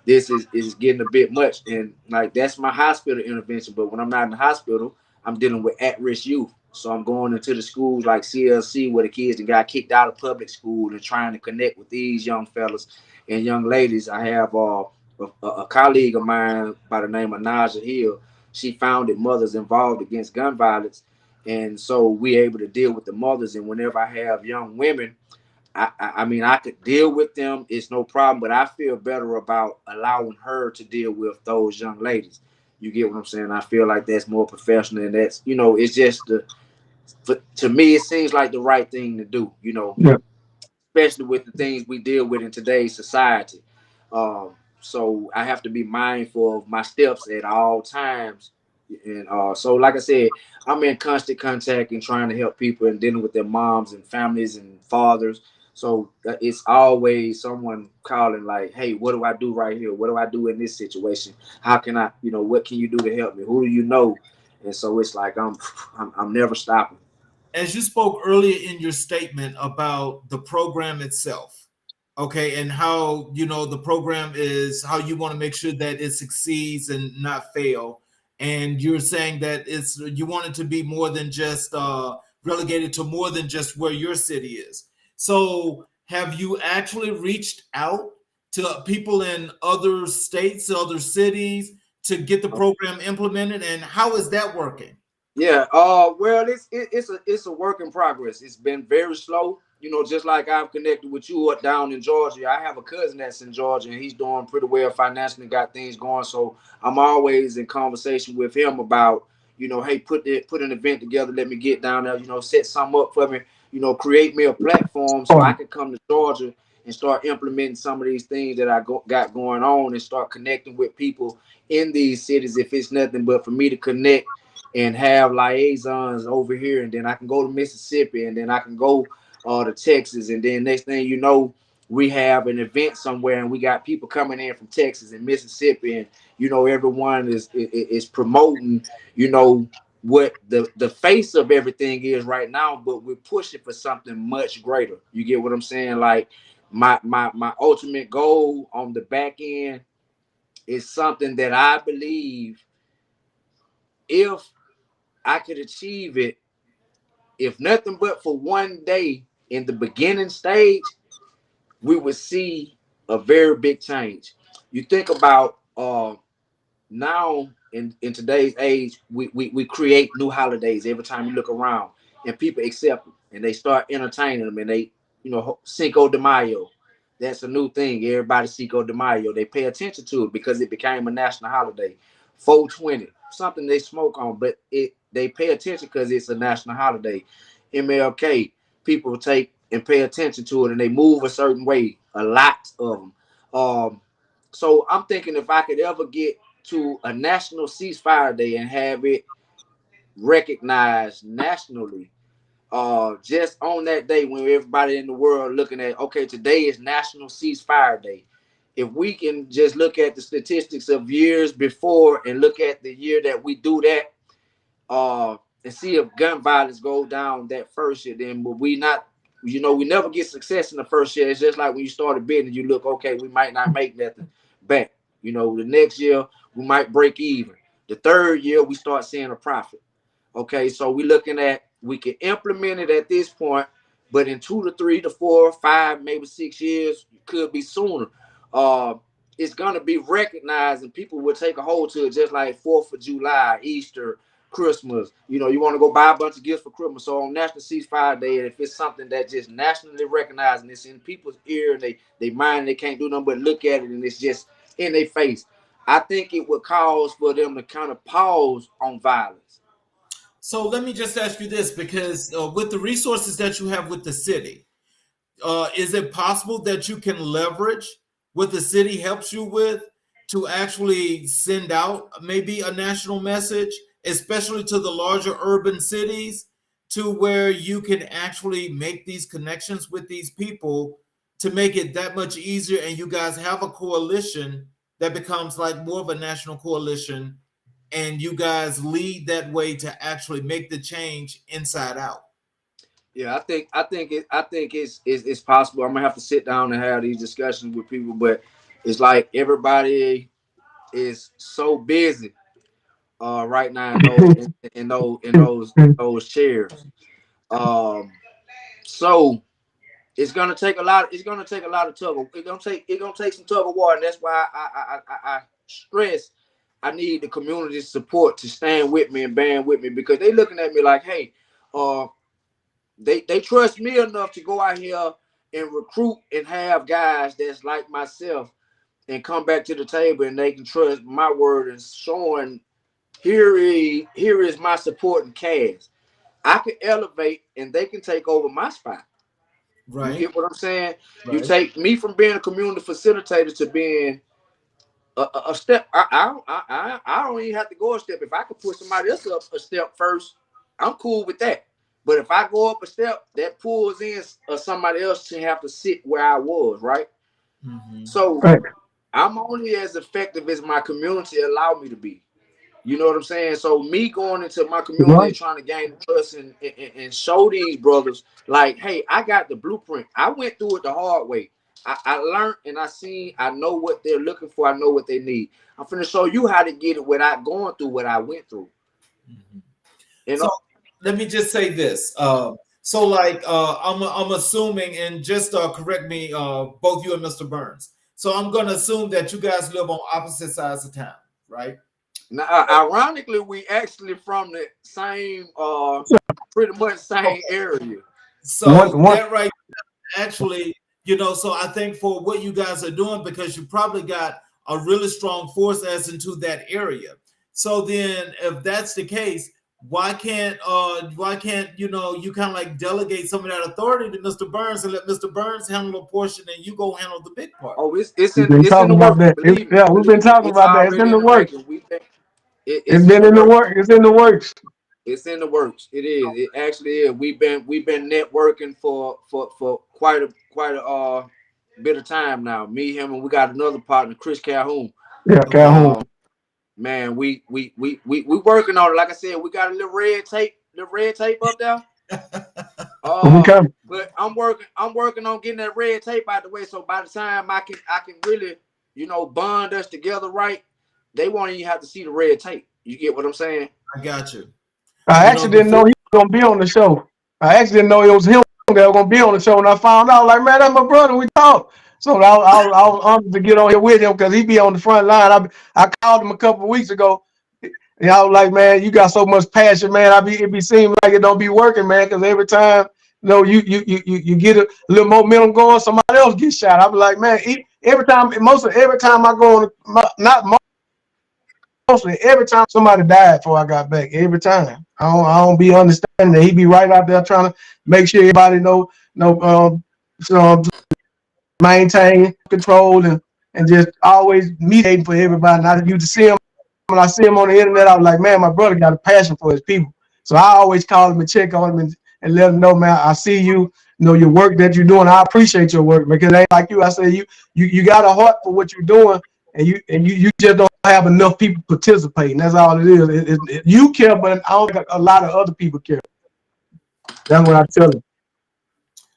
this is getting a bit much. And like that's my hospital intervention. But when I'm not in the hospital, I'm dealing with at-risk youth. So I'm going into the schools like CLC where the kids that got kicked out of public school and trying to connect with these young fellas and young ladies. I have a colleague of mine by the name of Naja Hill. She founded Mothers Involved Against Gun Violence. And so we're able to deal with the mothers. And whenever I have young women, I mean, I could deal with them. It's no problem. But I feel better about allowing her to deal with those young ladies. You get what I'm saying? I feel like that's more professional. And that's, it's just to me, it seems like the right thing to do, Yeah. especially with the things we deal with in today's society. So I have to be mindful of my steps at all times. And so, like I said, I'm in constant contact and trying to help people and dealing with their moms and families and fathers. So it's always someone calling like, "Hey, what do I do right here? What do I do in this situation? How can I, what can you do to help me? Who do you know?" And so it's like I'm never stopping. As you spoke earlier in your statement about the program itself, okay, and how the program is how you want to make sure that it succeeds and not fail, and you're saying that you want it to be more than just relegated to more than just where your city is. So have you actually reached out to people in other states, other cities, to get the program implemented, and how is that working? Yeah. Well, it's a work in progress. It's been very slow. Just like I've connected with you down in Georgia. I have a cousin that's in Georgia, and he's doing pretty well financially, got things going. So I'm always in conversation with him about, hey, put an event together. Let me get down there. Set something up for me. Create me a platform so I can come to Georgia and start implementing some of these things that got going on, and start connecting with people in these cities. If it's nothing but for me to connect and have liaisons over here, and then I can go to Mississippi, and then I can go to Texas, and then next thing you know, we have an event somewhere, and we got people coming in from Texas and Mississippi, and everyone is promoting, you know, what the face of everything is right now, but we're pushing for something much greater. You get what I'm saying? Like my ultimate goal on the back end is something that I believe if I could achieve it, if nothing but for one day in the beginning stage, we would see a very big change. You think about now in today's age, we create new holidays every time you look around, and people accept them and they start entertaining them, and they, you know, Cinco de Mayo. That's a new thing. Everybody Cinco de Mayo. They pay attention to it because it became a national holiday. 420, something they smoke on, but it they pay attention because it's a national holiday. MLK, people take and pay attention to it, and they move a certain way. A lot of them. So I'm thinking if I could ever get to a national ceasefire day and have it recognized nationally, just on that day when everybody in the world looking at, okay, today is National Ceasefire Day. If we can just look at the statistics of years before and look at the year that we do that, and see if gun violence go down that first year, then we not, you know, we never get success in the first year. It's just like when you start a business, you look, okay, we might not make nothing back. You know, the next year we might break even. The third year we start seeing a profit. Okay, so we're looking at, we can implement it at this point, but in 2 to 3 to 4, 5, maybe 6 years, it could be sooner. Uh, it's gonna be recognized, and people will take a hold to it, just like 4th of July, Easter, Christmas. You know, you want to go buy a bunch of gifts for Christmas. So on National Ceasefire Day, if it's something that just nationally recognized and it's in people's ear and they mind, they can't do nothing but look at it, and it's just in their face, I think it would cause for them to kind of pause on violence. So let me just ask you this, because with the resources that you have with the city, is it possible that you can leverage what the city helps you with to actually send out maybe a national message, especially to the larger urban cities, to where you can actually make these connections with these people to make it that much easier, and you guys have a coalition that becomes like more of a national coalition, and you guys lead that way to actually make the change inside out? Yeah, I think it's possible. I'm gonna have to sit down and have these discussions with people, but it's like everybody is so busy right now in those chairs. Um, so it's gonna take a lot of tug of, it's gonna take some tug of war, and that's why I stress I need the community support to stand with me and band with me, because they looking at me like, hey, uh they trust me enough to go out here and recruit and have guys that's like myself and come back to the table, and they can trust my word and showing, here is my supporting cast. I can elevate and they can take over my spot. You Right, get what I'm saying? You right. take me from being a community facilitator to being a step. I don't even have to go a step. If I could put somebody else up a step first, I'm cool with that. But if I go up a step, that pulls in somebody else to have to sit where I was, right? Mhm. So Right. I'm only as effective as my community allow me to be. You know what I'm saying? So me going into my community Right. and trying to gain trust and show these brothers, like, hey, I got the blueprint. I went through it the hard way. I learned and I know what they're looking for. I know what they need. I'm finna show you how to get it without going through what I went through. Mhm. You So know? let me just say this. So like I'm assuming, and just correct me, both you and Mr. Burns. So I'm gonna assume that you guys live on opposite sides of town, right? Now, ironically, we actually from the same, pretty much same area. So One. that right actually, so I think for what you guys are doing, because you probably got a really strong force as into that area. So then if that's the case, why can't you kind of like delegate some of that authority to Mr. Burns and let Mr. Burns handle a portion and you go handle the big part? Oh, it's We've in been it's in talking the about works. that. Believe me, Yeah, we've been believe me. talking It's about that. It's in already the in the works. making. It's It's in been the in the works. work. It's in the works. It's in the works. It is. It actually is. We've been networking for quite a bit of time now. Me, him, and we got another partner, Chris Calhoun. Yeah, Okay. Calhoun. Man, we working on it. Like I said, we got a little red tape up there. We come. But I'm working on getting that red tape out the way. So by the time I can really, bond us together right, they won't even have to see the red tape. You get what I'm saying? I got you. I actually didn't know he was gonna be on the show. I actually didn't know it was him that was gonna be on the show, and I found out like, man, that's my brother. We talk. So I was honored to get on here with him because he be on the front line. I called him a couple of weeks ago. And I was like, man, you got so much passion, man. It be seeming like it don't be working, man. Because every time, you get a little momentum going, somebody else gets shot. I be like, man, every time I go on, not mostly every time somebody died before I got back. Every time, I don't be understanding that he be right out there trying to make sure everybody maintain control and just always mediating for everybody. Not you to see him. When I see him on the internet, I was like, man, my brother got a passion for his people. So I always call him and check on him and let him know, man, I see you, your work that you're doing. I appreciate your work because it ain't like you. I say you got a heart for what you're doing, and you just don't have enough people participating. That's all it is. You care, but I don't think a lot of other people care. That's what I tell him.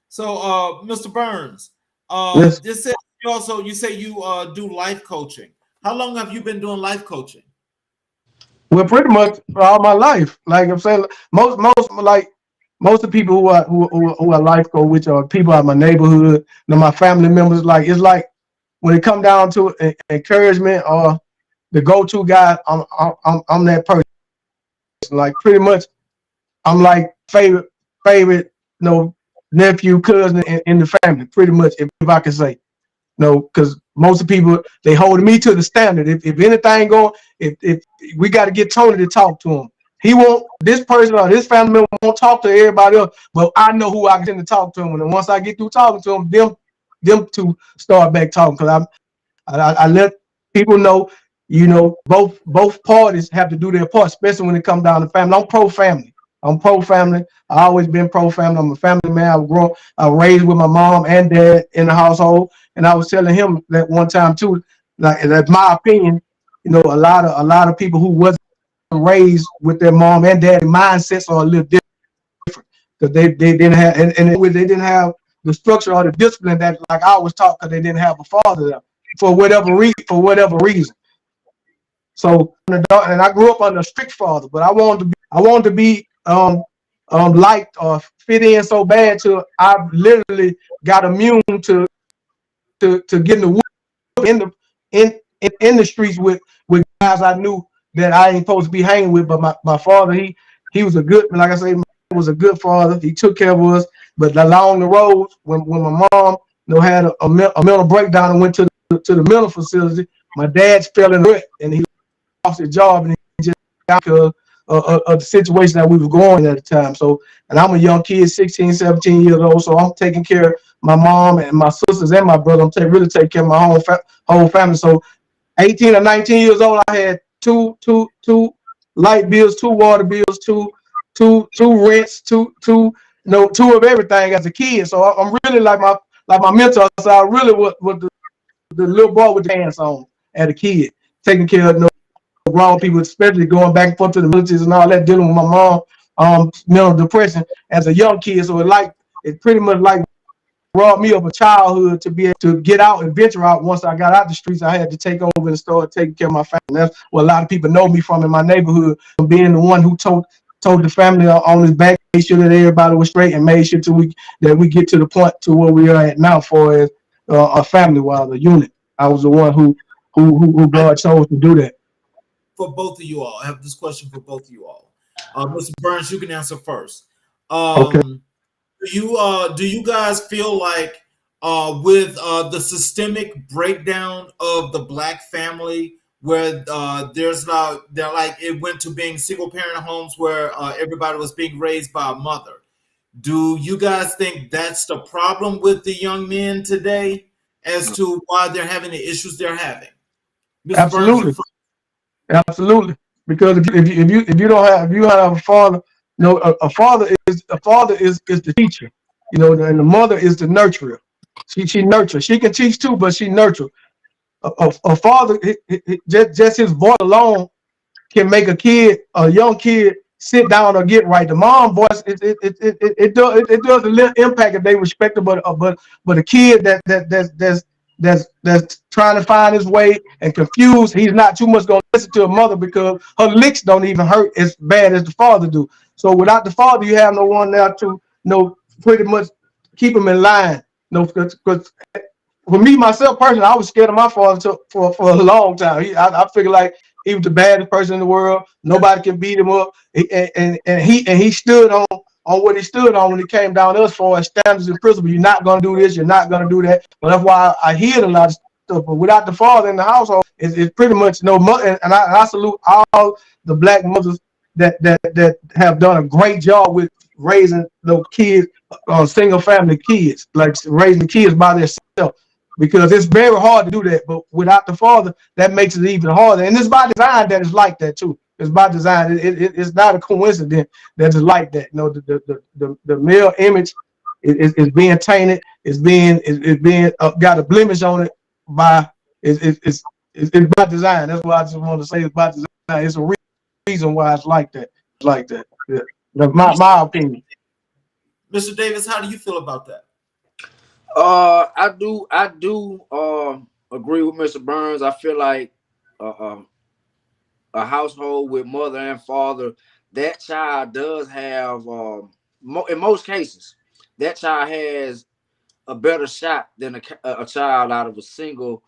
So, Mr. Burns, Yes. this says you say you do life coaching. How long have you been doing life coaching? Well, pretty much all my life. Like I'm saying, most of the people who are life coach, which are people in my neighborhood, my family members, like it's like when it come down to encouragement or the go-to guy, I'm that person. Like pretty much, I'm like favorite, nephew, cousin in the family. Pretty much, if I can say. Because most of the people, they hold me to the standard. If anything going, if we got to get Tony to talk to him. He won't, this person or this family member won't talk to everybody else, but I know who I can to talk to him. And then once I get through talking to him, them two start back talking. Because I let people know, both parties have to do their part, especially when it comes down to family. I'm pro-family. I always been pro-family. I'm a family man. I was raised with my mom and dad in the household. And I was telling him that one time too, like that's my opinion, a lot of people who wasn't raised with their mom and dad mindsets are a little different because they didn't have and they didn't have the structure or the discipline that like I was taught because they didn't have a father there for whatever reason. So and I grew up under a strict father, but I wanted to be liked or fit in so bad till I literally got immune to getting the wood in the streets with guys I knew that I ain't supposed to be hanging with. But my father, he was a good, like I say, was a good father. He took care of us. But along the road, when my mom had a mental breakdown and went to the mental facility, my dad fell in rut and he lost his job and he just got because of the situation that we was going at the time. So, and I'm a young kid, 16, 17 years old. So I'm taking care of my mom and my sisters and my brother. I'm really taking care of my whole family. So 18 or 19 years old, I had two light bills, two water bills, two rents, two of everything as a kid. So I'm really like my mentor. So I really was the little boy with the pants on as a kid, taking care of grown people, especially going back and forth to the military and all that, dealing with my mom, mental depression as a young kid. So it pretty much like brought me of a childhood to be able to get out and venture out. Once I got out the streets, I had to take over and start taking care of my family. That's what a lot of people know me from in my neighborhood, from being the one who told the family on his back, made sure that everybody was straight, and made sure that we get to the point to where we are at now, for as a family, while a unit. I was the one who God chose to do that. For both of you all, I have this question for both of you all. Mr. Burns, you can answer first. Okay. Do you guys feel like with the systemic breakdown of the Black family, where it went to being single parent homes where everybody was being raised by a mother? Do you guys think that's the problem with the young men today as to why they're having the issues they're having? Mr. Absolutely. Burns, absolutely. Because if you have a father, a father is the teacher, and the mother is the nurturer. She nurtures. She can teach too, but she nurtures. a father, just his voice alone can make a young kid sit down or get right. The mom voice, it does a little impact if they respect it, but a kid that's trying to find his way and confused, he's not too much gonna listen to a mother because her licks don't even hurt as bad as the father do. So without the father, you have no one there to pretty much keep him in line. No, because for me myself personally, I was scared of my father for a long time. I figured like he was the baddest person in the world. Nobody can beat him up. And he stood on what he stood on when it came down to us for as standards and principles. You're not gonna do this. You're not gonna do that. But that's why I hear a lot of stuff. But without the father in the household, it's pretty much no mother. And I salute all the black mothers that have done a great job with raising those kids, single family kids, like raising kids by themselves, because it's very hard to do that. But without the father, that makes it even harder. And it's by design that it's like that too. It's by design. It's not a coincidence that it's like that. You know, the male image is being tainted. It's being got a blemish on it by it's by design. That's why I just want to say it's by design. It's a reason why it's like that. It's like that. Yeah. That's my opinion. Mr. Davis, how do you feel about that? I do agree with Mr. Burns. I feel like a household with mother and father, that child does have in most cases, that child has a better shot than a child out of a single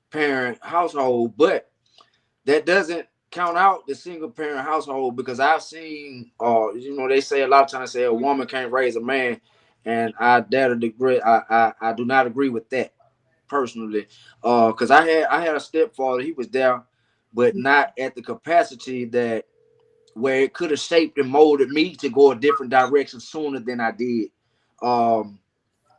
parent household. But that doesn't count out the single parent household, because I've seen they say a lot of times, say a woman can't raise a man, and I do not agree with that personally, because I had a stepfather. He was there, but not at the capacity that where it could have shaped and molded me to go a different direction sooner than I did.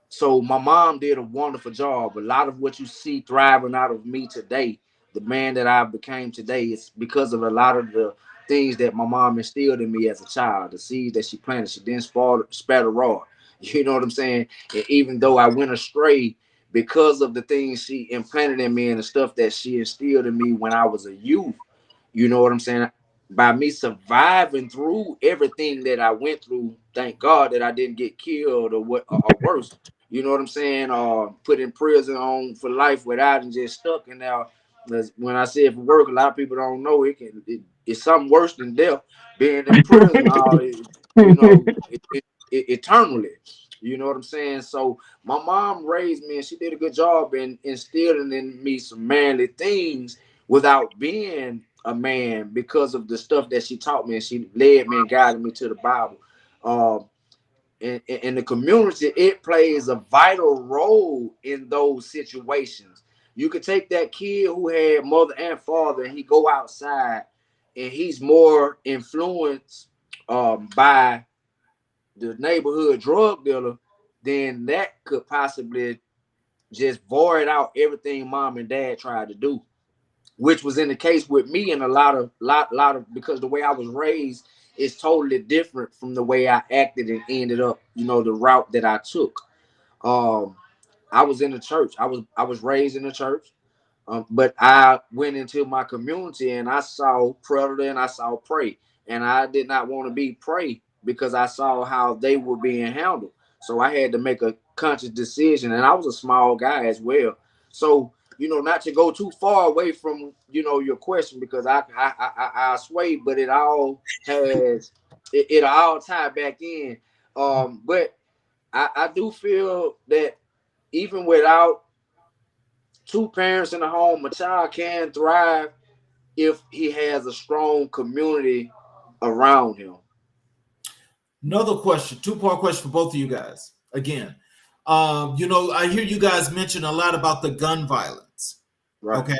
So my mom did a wonderful job. A lot of what you see thriving out of me today, the man that I became today, is because of a lot of the things that my mom instilled in me as a child. The seeds that she planted, she didn't spare the rod. You know what I'm saying? And even though I went astray because of the things she implanted in me and the stuff that she instilled in me when I was a youth, you know what I'm saying? By me surviving through everything that I went through, thank God that I didn't get killed or worse. You know what I'm saying? Put in prison on for life without and just stuck in there. When I say it for work, a lot of people don't know it's something worse than death. Being in prison, eternally. You know what I'm saying? So my mom raised me, and she did a good job in instilling in me some manly things without being a man, because of the stuff that she taught me, and she led me and guided me to the Bible. In the community, it plays a vital role in those situations. You could take that kid who had mother and father, and he go outside, and he's more influenced by the neighborhood drug dealer, then that could possibly just void out everything mom and dad tried to do, which was in the case with me. And a lot of because the way I was raised is totally different from the way I acted and ended up, the route that I took. I was in the church. I was raised in the church. But I went into my community and I saw predator and I saw prey, and I did not want to be prey because I saw how they were being handled. So I had to make a conscious decision, and I was a small guy as well. So not to go too far away from your question, because I sway, but it all has it all tie back in. But I do feel that even without two parents in the home, a child can thrive if he has a strong community around him. Another question, two-part question for both of you guys. Again, I hear you guys mention a lot about the gun violence. Right. Okay.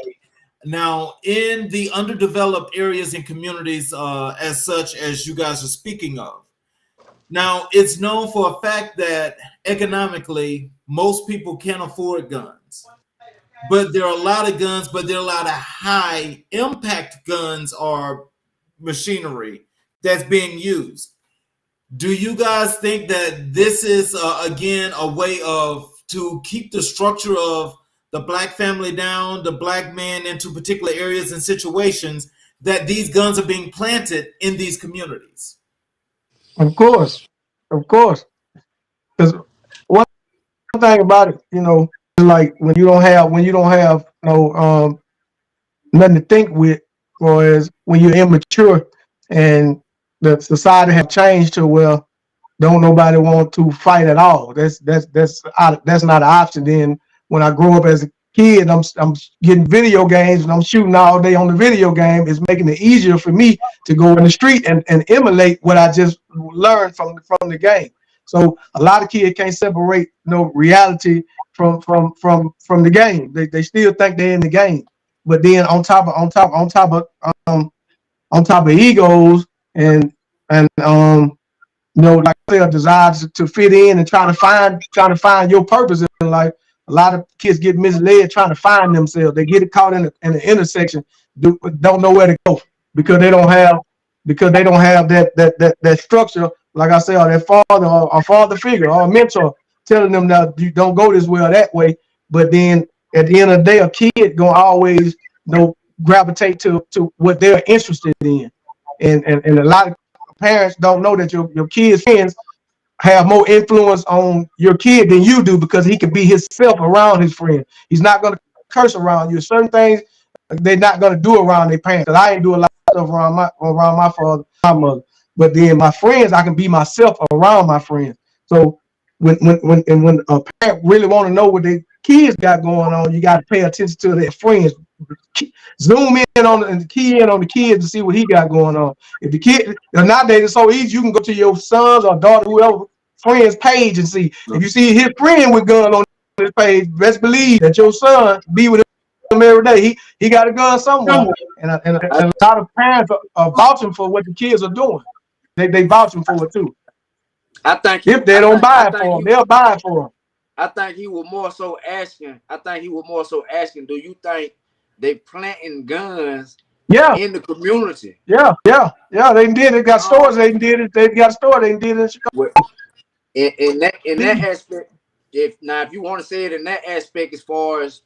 Now, in the underdeveloped areas and communities, as such as you guys are speaking of, now it's known for a fact that economically, most people can't afford guns. But there are a lot of guns, but there are a lot of high impact guns or machinery that's being used. Do you guys think that this is, again, a way to keep the structure of the black family down, the black men into particular areas and situations, that these guns are being planted in these communities. Of course, of course. Because one thing about it, like when you don't have nothing to think with, or as when you're immature and the society have changed to where don't nobody want to fight at all. That's not an option. Then when I grow up as a kid, I'm getting video games and I'm shooting all day on the video game. It's making it easier for me to go in the street and emulate what I just learned from the game. So a lot of kids can't separate reality from the game. They still think they're in the game. But then on top of egos and like I said, desire to fit in and trying to find your purpose in life. A lot of kids get misled trying to find themselves. They get caught in the intersection, don't know where to go because they don't have that structure. Like I said, or that father or father figure or a mentor telling them that you don't go this way or that way. But then at the end of the day, a kid gonna always gravitate to what they're interested in, and a lot of parents don't know that your kids' friends have more influence on your kid than you do because he can be himself around his friend. He's not going to curse around you. Certain things they're not going to do around their parents. Because I ain't do a lot of stuff around my father, my mother. But then my friends, I can be myself around my friends. So when a parent really want to know what their kids got going on, you got to pay attention to their friends. Zoom in on and key in on the kids to see what he got going on. If the kid nowadays it's so easy, you can go to your son's or daughter, whoever friend's page and see. If you see his friend with gun on his page, best believe that your son be with him every day. He got a gun somewhere, and a lot of parents are vouching for what the kids are doing. They vouching for it too. If they don't buy it for them, they'll buy it for them. I think he was more so asking. Do you think they planting guns in the community? Yeah. They did. They got stores. They did it. They got a store. They did it in Chicago. In that aspect, if you want to say it in that aspect, as far as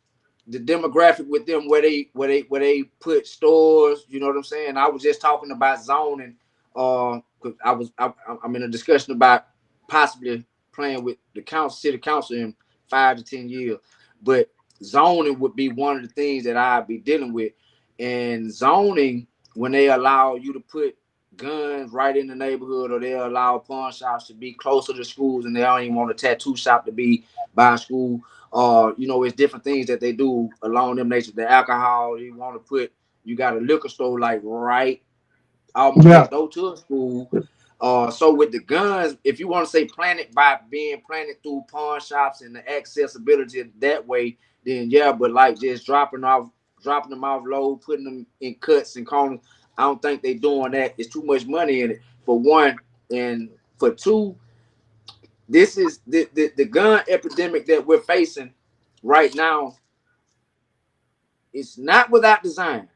the demographic with them, where they put stores, you know what I'm saying? I was just talking about zoning. I'm in a discussion about possibly playing with the city council in 5 to 10 years, but zoning would be one of the things that I'd be dealing with. And zoning, when they allow you to put guns right in the neighborhood, or they allow pawn shops to be closer to schools, and they don't even want a tattoo shop to be by school, it's different things that they do along them nature. The alcohol, you got a liquor store like right almost next door to a school. So with the guns, if you want to say planted by being planted through pawn shops and the accessibility that way, then yeah, but like just dropping them off low, putting them in cuts and corners, I don't think they're doing that. It's too much money in it, for one. And for two, this is the gun epidemic that we're facing right now. It's not without design.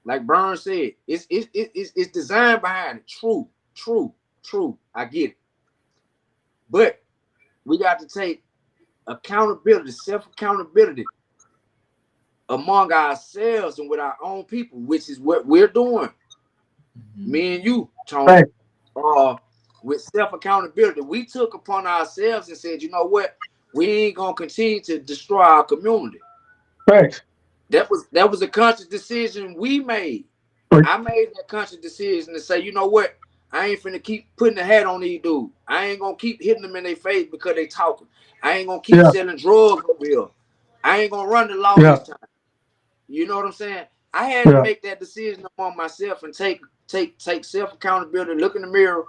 Like Burns said, it's design behind it. True. I get it. But we got to take accountability, self-accountability among ourselves and with our own people, which is what we're doing. Me and you, Tony, with self-accountability. We took upon ourselves and said, you know what? We ain't gonna continue to destroy our community. Right. That was a conscious decision we made. I made that conscious decision to say, you know what? I ain't finna keep putting the hat on these dudes. I ain't gonna keep hitting them in their face because they talking. I ain't gonna keep selling drugs over here. I ain't gonna run the law this time. You know what I'm saying? I had to make that decision among myself and take self-accountability, look in the mirror,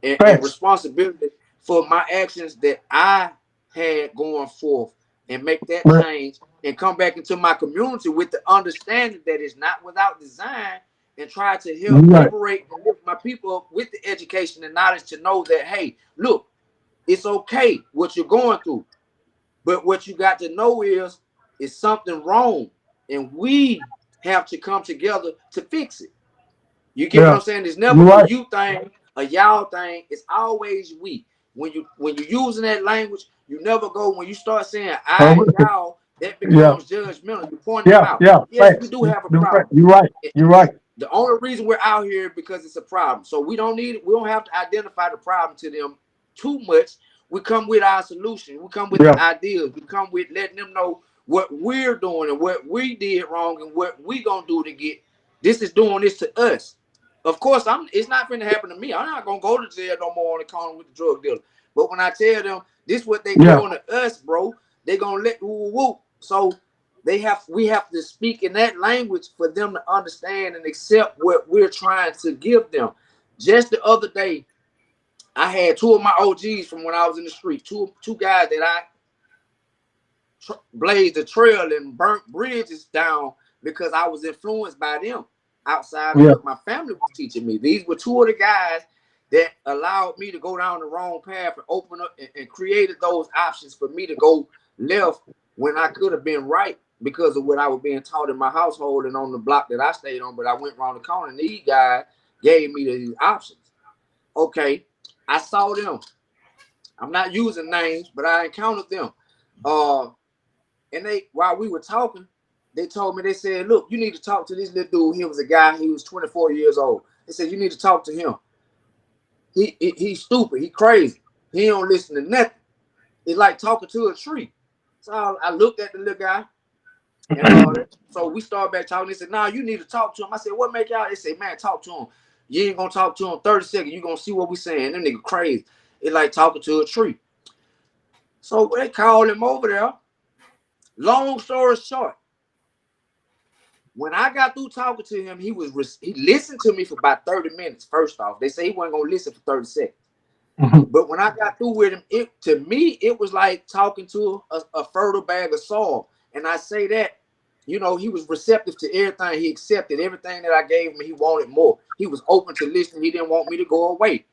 and responsibility for my actions that I had going forth, and make that change and come back into my community with the understanding that it's not without design, and try to help liberate and lift my people up with the education and knowledge to know that, hey, look, it's okay what you're going through. But what you got to know is something wrong. And we have to come together to fix it. You get what I'm saying? It's never a you thing, a y'all thing. It's always we. When you're using that language, you never go, when you start saying I and y'all, that becomes judgmental. You point them out. Yeah. Yes, we do have a problem. You're right. You're right. The only reason we're out here is because it's a problem. So we don't have to identify the problem to them too much. We come with our solution. We come with the ideas. We come with letting them know what we're doing and what we did wrong and what we gonna do to get this is doing this to us. Of course, it's not gonna happen to me. I'm not gonna go to jail no more on the corner with the drug dealer. But when I tell them this what they doing to us, bro, they gonna let woo. So we have to speak in that language for them to understand and accept what we're trying to give them. Just the other day, I had two of my OGs from when I was in the street, two guys that I blazed the trail and burnt bridges down because I was influenced by them outside of what my family was teaching me. These were two of the guys that allowed me to go down the wrong path and open up and created those options for me to go left when I could have been right because of what I was being taught in my household and on the block that I stayed on. But I went around the corner and these guys gave me these options. Okay, I saw them. I'm not using names, but I encountered them. And while we were talking, they told me, they said, look, you need to talk to this little dude. He was a guy, he was 24 years old. They said, you need to talk to him. He's stupid, he crazy. He don't listen to nothing. It's like talking to a tree. So I looked at the little guy. And so we started back talking. They said, nah, you need to talk to him. I said, what make y'all? They said, man, talk to him. You ain't gonna talk to him 30 seconds. You gonna see what we saying. Them nigga crazy. It's like talking to a tree. So they called him over there. Long story short, when I got through talking to him, he listened to me for about 30 minutes. First off, they say he wasn't gonna listen for 30 seconds. But when I got through with him, to me it was like talking to a fertile bag of soil. And I say that, you know, he was receptive to everything. He accepted everything that I gave him. He wanted more. He was open to listening. He didn't want me to go away.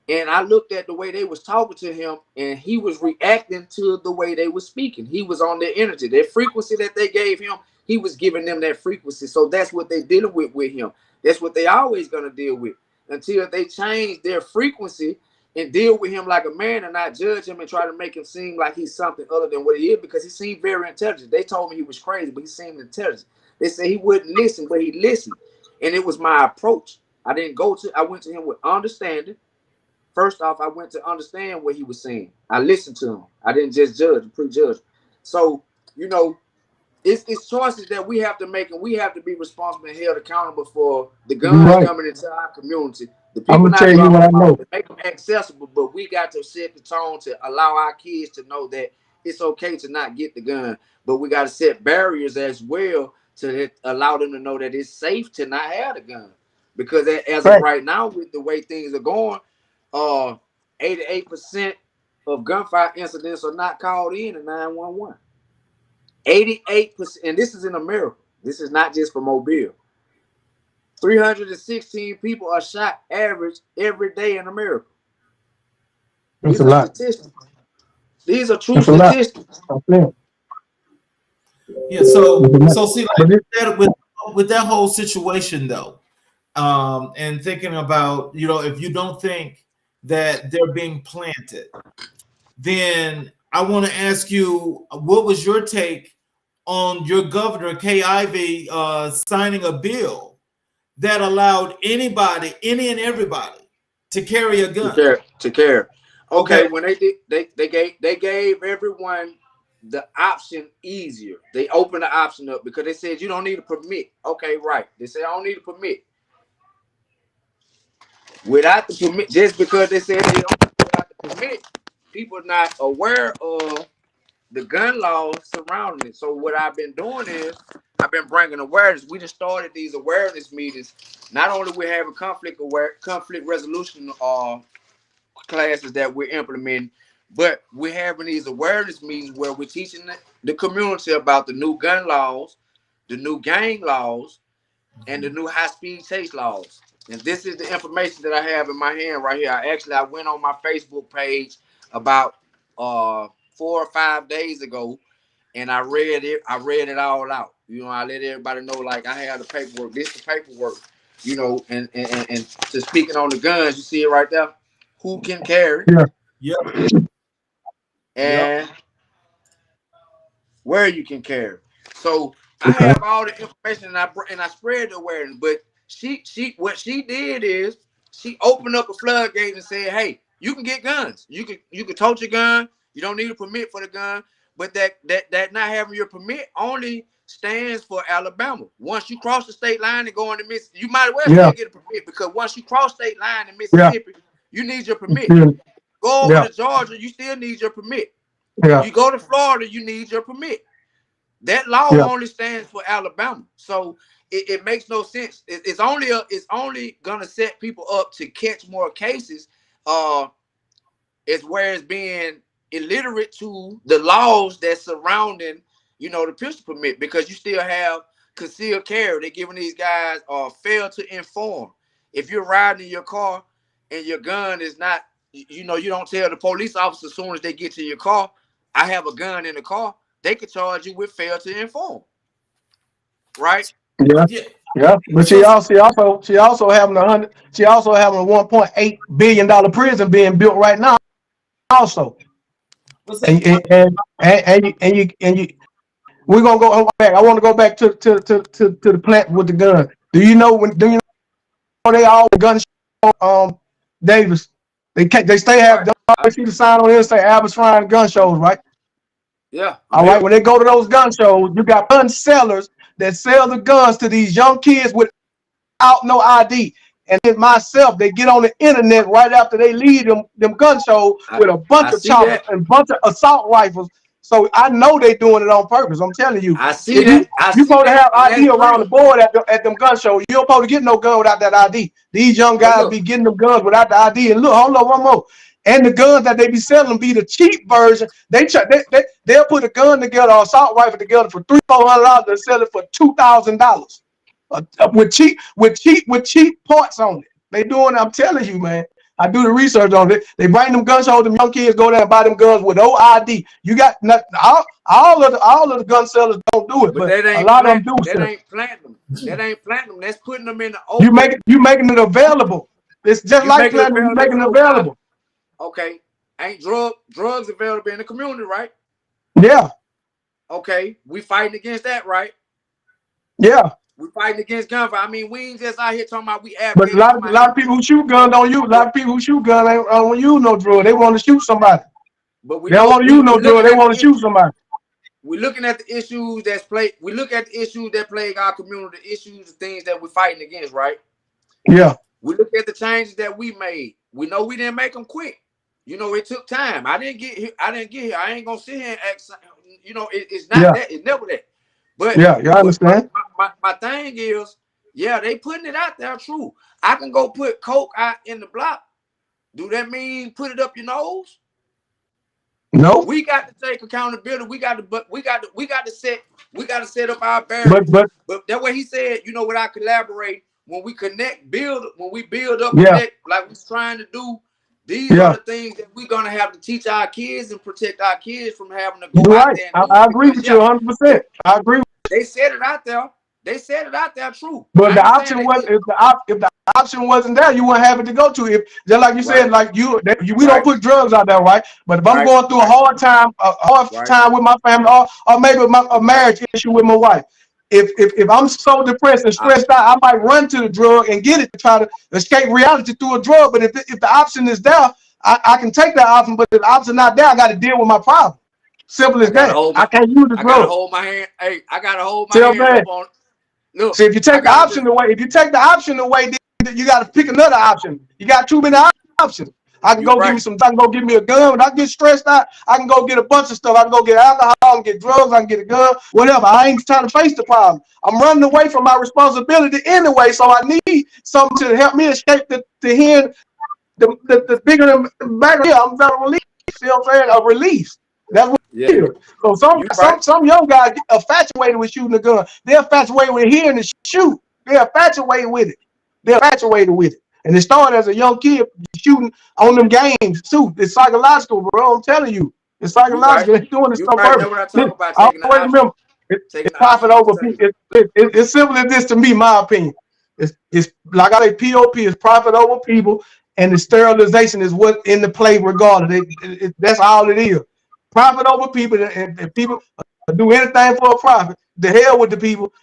And I looked at the way they was talking to him, and he was reacting to the way they were speaking. He was on their energy, their frequency that they gave him. He was giving them that frequency. So that's what they're dealing with him. That's what they always gonna deal with until they change their frequency and deal with him like a man and not judge him and try to make him seem like he's something other than what he is, because he seemed very intelligent. They told me he was crazy, but he seemed intelligent. They said he wouldn't listen, but he listened. And it was my approach. I went to him with understanding. First off, I went to understand what he was saying. I listened to him. I didn't just judge, prejudge. So, you know, it's choices that we have to make, and we have to be responsible and held accountable for the guns coming into our community. The people not dropping them off, to make them accessible, but we got to set the tone to allow our kids to know that it's okay to not get the gun, but we got to set barriers as well to allow them to know that it's safe to not have the gun. Because as of right now, with the way things are going, 88% of gunfire incidents are not called in 911. 88%, and this is in America. This is not just for Mobile. 316 people are shot average every day in America. These are statistics. These are true statistics. Yeah, so see, like with that whole situation though, and thinking about, you know, if you don't think that they're being planted, then I want to ask you, what was your take on your governor, Kay Ivey, signing a bill that allowed anybody, any and everybody, to carry a gun? To carry. Okay, when they did, they gave everyone the option easier. They opened the option up because they said you don't need a permit. Okay, right. They said I don't need a permit. Without the permit, just because they said they don't without the permit, people are not aware of the gun laws surrounding it. So what I've been doing is I've been bringing awareness. We just started these awareness meetings. Not only we're having conflict resolution classes that we're implementing, but we're having these awareness meetings where we're teaching the community about the new gun laws, the new gang laws, and the new high-speed chase laws. And this is the information that I have in my hand right here. I went on my Facebook page about 4 or 5 days ago, and I read it all out. You know, I let everybody know, like, I have the paperwork. This is the paperwork, you know, and to speaking on the guns, you see it right there. Who can carry? Yeah. And where you can carry. So I Okay. have all the information and I spread the awareness. But what she did is she opened up a floodgate and said, "Hey, you can get guns. You can tote your gun. You don't need a permit for the gun. But that not having your permit only stands for Alabama. Once you cross the state line and go into Mississippi, you might as well Yeah. still get a permit because once you cross state line in Yeah. Mississippi, you need your permit. Yeah. Go over Yeah. to Georgia, you still need your permit. Yeah. You go to Florida, you need your permit. That law Yeah. only stands for Alabama, so it makes no sense. It's only gonna set people up to catch more cases. It's where it's being illiterate to the laws that surrounding, the pistol permit, because you still have concealed carry. They're giving these guys fail to inform. If you're riding in your car and your gun is not, you don't tell the police officer as soon as they get to your car, I have a gun in the car, they could charge you with fail to inform. Right? Yeah. Yeah. Yeah. But So she also having a 1.8 billion prison being built right now also. what's And that? you we're gonna go back. I want to go back to the plant with the gun. Do you know they all gun show Davis? They stay have Right. they see the sign on there say Albert Shrine gun shows, right? Yeah. I'm All right. here. When they go to those gun shows, you got gun sellers that sell the guns to these young kids without no ID. And then myself, they get on the internet right after they leave them gun shows with a bunch I of see choppers that. and bunch of assault rifles. So I know they doing it on purpose. I'm telling you, I see if you that. I you see supposed to that, have and ID that's around the real. board at them gun shows. You don't supposed to get no gun without that ID. These young But guys be look, getting them guns without the ID. And look, hold on one more. And the guns that they be selling be the cheap version. They'll put a gun together, or assault rifle together for $300-400 and sell it for $2,000 with cheap parts on it. They doing. I'm telling you, man. I do the research on it. They bring them gun shows. Them young kids go there and buy them guns with no ID. You got nothing. All of the gun sellers don't do it, but but that a ain't lot of them plant. do That stuff. ain't platinum. That ain't platinum. That's putting them in the You open. making it available. It's just You like making it platinum. You available. making it So now, available. okay, ain't drugs available in the community, right? Yeah, Okay, we fighting against that, right? yeah. We fighting against gunfire. I mean, we ain't just out here talking about we But a advocating lot, talking a about lot hey, of people who shoot guns but don't use. A lot but of people who shoot guns ain't don't use no drug. They want to shoot somebody. but we They don't know want to use no we drug. looking They at want to the shoot issue. somebody. We're looking at the issues that's play. We look at the issues that plague our community, the issues, the things that we're fighting against, right? Yeah, We look at the changes that we made. We know we didn't make them quick. It took time. I didn't get here. I ain't gonna sit here and act. It's not yeah, that. It's never that. But yeah. You what understand? my thing is, yeah, they putting it out there. True. I can go put coke out in the block. Do that mean put it up your nose? No, We got to take accountability. We got to set up our but barriers. But that way he said, without collaborate, when we build up, yeah, connect, like we're trying to do, these are yeah. the things that we're gonna have to teach our kids and protect our kids from having to go You're out right. there and do I it. agree Because with you 100%. I agree. they said it out there. They said it out there. True. But I the ain't saying option they was did. if the option wasn't there, you wouldn't have it to go to. If just like you Right. said, we don't Right. put drugs out there, right? But if I'm Right. going through Right. a hard Right. time with my family, or maybe a marriage issue with my wife, if I'm so depressed and I, stressed out, I might run to the drug and get it to try to escape reality through a drug. But if the option is there, I can take that option. But if the option not there, I got to deal with my problem. Simple I as gotta that. hold I my. can't use the I gotta drug. hold my hand. Hey, I gotta hold my See what I'm hands saying? up on. Look, So if you I take the gotta option just away, then you got to pick another option. You got too many options. I can you go give me right. some. I can go give me a gun. When I get stressed out, I can go get a bunch of stuff. I can go get alcohol. I can get drugs. I can get a gun. Whatever. I ain't trying to face the problem. I'm running away from my responsibility anyway. So I need something to help me escape the hearing the bigger than back here. I'm trying to release. See what I'm saying? A release. That's what Yeah, it is. So some you right. some some young guys get infatuated with shooting a gun. They're infatuated with hearing the shoot. They're infatuated with it. They're infatuated with it. And it started as a young kid shooting on them games too. It's psychological, bro. I'm telling you. It's You right. psychological. They're doing this You on right. That's purpose. what I talk about. I Taking the always option. remember Taking it's the profit option off over the table. people. It's simple as this to me, my opinion. It's like I say, POP is profit over people, and the sterilization is what in the play regardless. That's all it is. Profit over people, and people do anything for a profit. The hell with the people.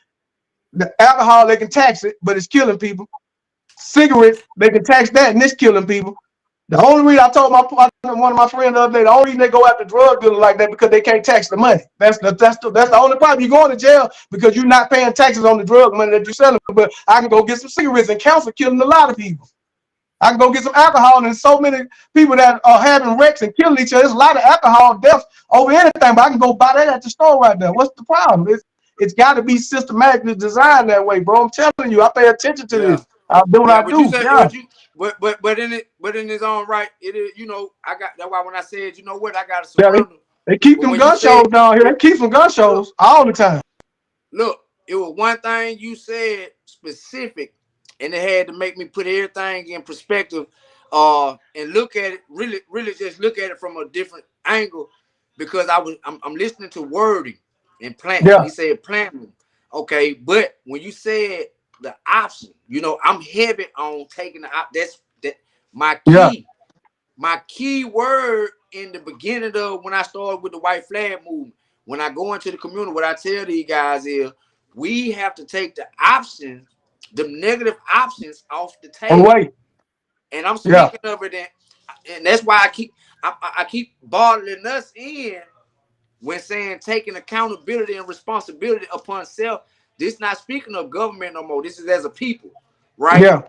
The alcohol, they can tax it, but it's killing people. Cigarettes, they can tax that, and it's killing people. The only reason I told one of my friends the other day, the only reason they go after drug dealers like that because they can't tax the money. That's the only problem. You're going to jail because you're not paying taxes on the drug money that you're selling. But I can go get some cigarettes, and cancer killing a lot of people. I can go get some alcohol, and so many people that are having wrecks and killing each other. There's a lot of alcohol deaths over anything, but I can go buy that at the store right there. What's the problem? It's got to be systematically designed that way, bro. I'm telling you, I pay attention to this. I do what I but you do. said Yeah. but in its own right, it is, you know, I got that's why when I said, you know what, I gotta Yeah, surrender. they keep them gun shows down here. They keep some gun shows all the time. Look, it was one thing you said specific, and it had to make me put everything in perspective, and look at it really just look at it from a different angle, because I'm listening to wording and planting. Yeah. He said planting, okay, but when you said the option, you know, I'm heavy on taking the that my key. Yeah. My key word in the beginning of when I started with the white flag movement, when I go into the community, what I tell these guys is we have to take the options, the negative options off the table. Right. And I'm speaking of it, and that's why I keep bottling us in when saying taking accountability and responsibility upon self. This not speaking of government no more. This is as a people, right? Yeah.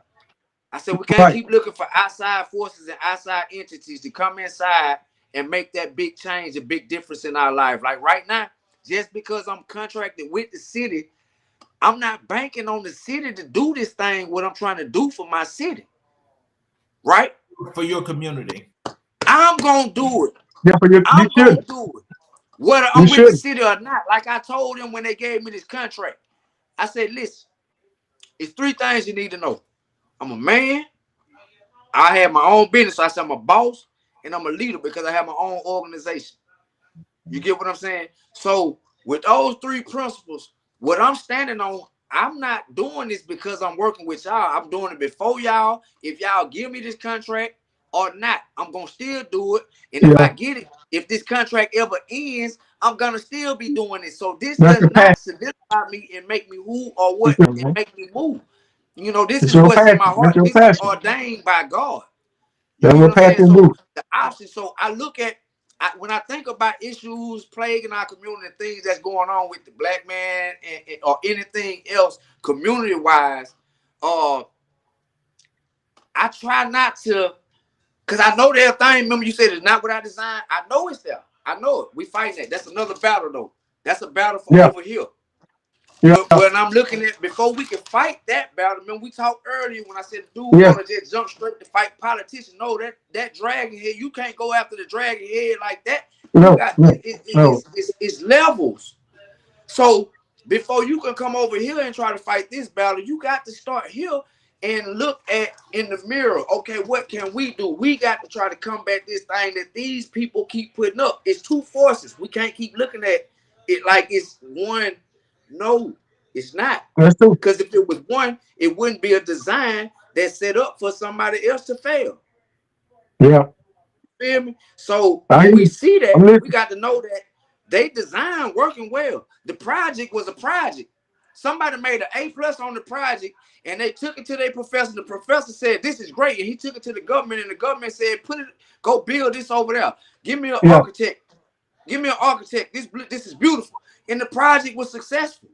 I said we can't keep looking for outside forces and outside entities to come inside and make that big change, a big difference in our life. Like right now, just because I'm contracted with the city, I'm not banking on the city to do this thing, what I'm trying to do for my city. Right? For your community. I'm going to do it. Yeah, I'm going to do it. Whether I'm with the city or not. Like I told them when they gave me this contract, I said, listen, it's 3 things you need to know. I'm a man. I have my own business. So I said I'm a boss and I'm a leader because I have my own organization. You get what I'm saying? So with those 3 principles, what I'm standing on, I'm not doing this because I'm working with y'all. I'm doing it before y'all. If y'all give me this contract or not, I'm going to still do it. And if I get it, if this contract ever ends, I'm going to still be doing it. So this does not solidify me and make me who or what and make me move. You know, this is what's in my heart. This is ordained by God. You know what I'm saying? So the option. So I look at, when I think about issues plaguing our community and things that's going on with the black man or anything else community-wise, I try not to, because I know there's thing. Remember you said it's not what I designed? I know it's there. I know it. We fighting that. That's another battle, though. That's a battle for over here. Yeah. But when I'm looking at, before we can fight that battle, remember we talked earlier when I said dude want to just jump straight to fight politicians. No, that dragon head, you can't go after the dragon head like that. No, it's levels. So before you can come over here and try to fight this battle, you got to start here and look at in the mirror. Okay, what can we do? We got to try to combat this thing that these people keep putting up. It's 2 forces. We can't keep looking at it like it's one. No, it's not. Because if it was one, it wouldn't be a design that's set up for somebody else to fail. Yeah. Feel me? So when we see that, we got to know that they design working well. The project was a project. Somebody made an A+ on the project and they took it to their professor. The professor said, this is great. And he took it to the government and the government said, go build this over there. Give me an architect. Give me an architect. This is beautiful. And the project was successful.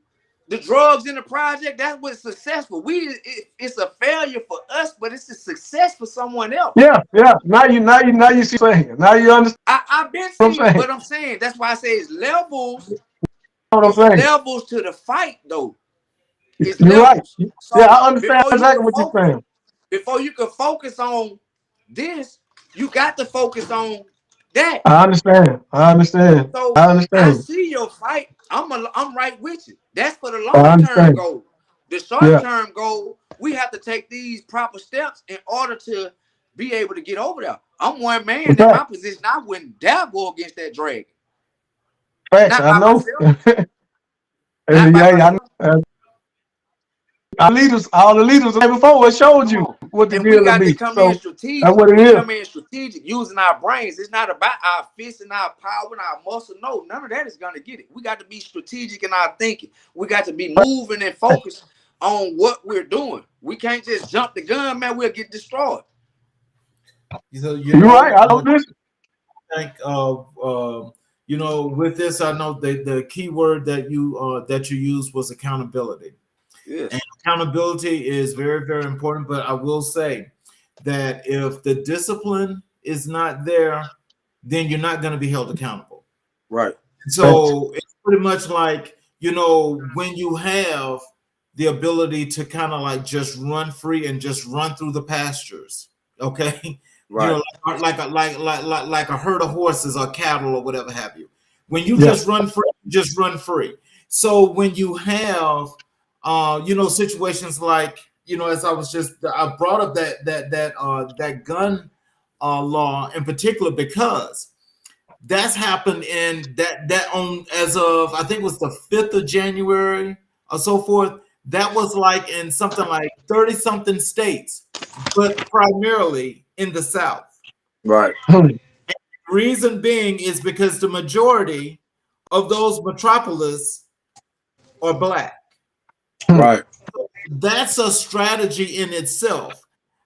The drugs in the project, that was successful. It's a failure for us, but it's a success for someone else. Yeah. Now you see saying. Now you understand. I've been seeing what I'm saying. That's why I say it's levels. It's levels to the fight, though. It's you're levels. right. So yeah, I understand exactly what you're saying. Before you can focus on this, you got to focus on that. I understand. So I understand. I see your fight. I'm right with you. That's for the long-term goal. The short-term goal, we have to take these proper steps in order to be able to get over there. I'm one man in my position. I wouldn't dare go against that dragon. Facts, I know. all the leaders before us showed Come you on. what the And we deal will got to be. come in So that's strategic. what it We is. come in strategic using our brains. It's not about our fists and our power and our muscle. No, none of that is going to get it. We got to be strategic in our thinking. We got to be moving and focused on what we're doing. We can't just jump the gun, man. We'll get destroyed. So, You're right. I don't listen. think with this, I know the key word that you used was accountability. Yes. And accountability is very, very important. But I will say that if the discipline is not there, then you're not going to be held accountable. Right. So it's pretty much like, when you have the ability to kind of like just run free and just run through the pastures, okay? Right. Like a herd of horses or cattle or whatever have you. When you Yeah. just run free, just run free. So when you have situations like, as I brought up that gun law in particular, because that's happened in that on as of, I think it was the 5th of January or so forth. That was like in something like 30 something states, but primarily in the South. Right. Reason being is because the majority of those metropolis are black. Right. That's a strategy in itself.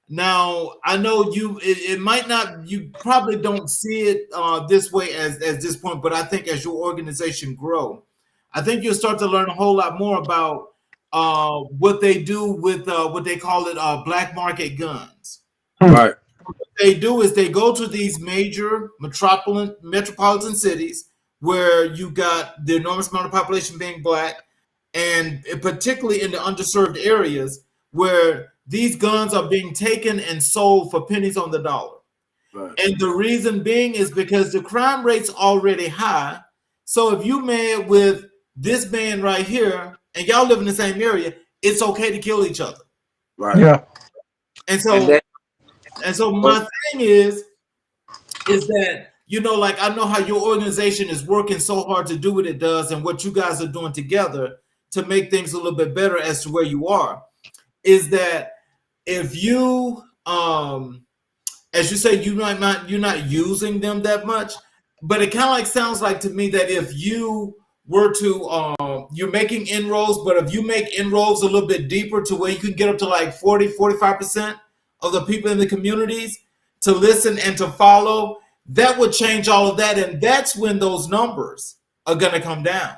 Now, I know it might not, you probably don't see it this way as this point, but I think as your organization grow, I think you'll start to learn a whole lot more about what they do with what they call it black market guns. Right. What they do is they go to these major metropolitan cities where you got the enormous amount of population being black, and particularly in the underserved areas where these guns are being taken and sold for pennies on the dollar. Right. And the reason being is because the crime rate's already high. So if you mad with this man right here and y'all live in the same area, it's okay to kill each other. Right. Yeah. And so my thing is that, like, I know how your organization is working so hard to do what it does and what you guys are doing together to make things a little bit better as to where you are, is that if you, as you say, you're not using them that much, but it kind of like sounds like to me that if you were to, you're making inroads, but if you make inroads a little bit deeper to where you can get up to like 45% of the people in the communities to listen and to follow, that would change all of that. And that's when those numbers are going to come down.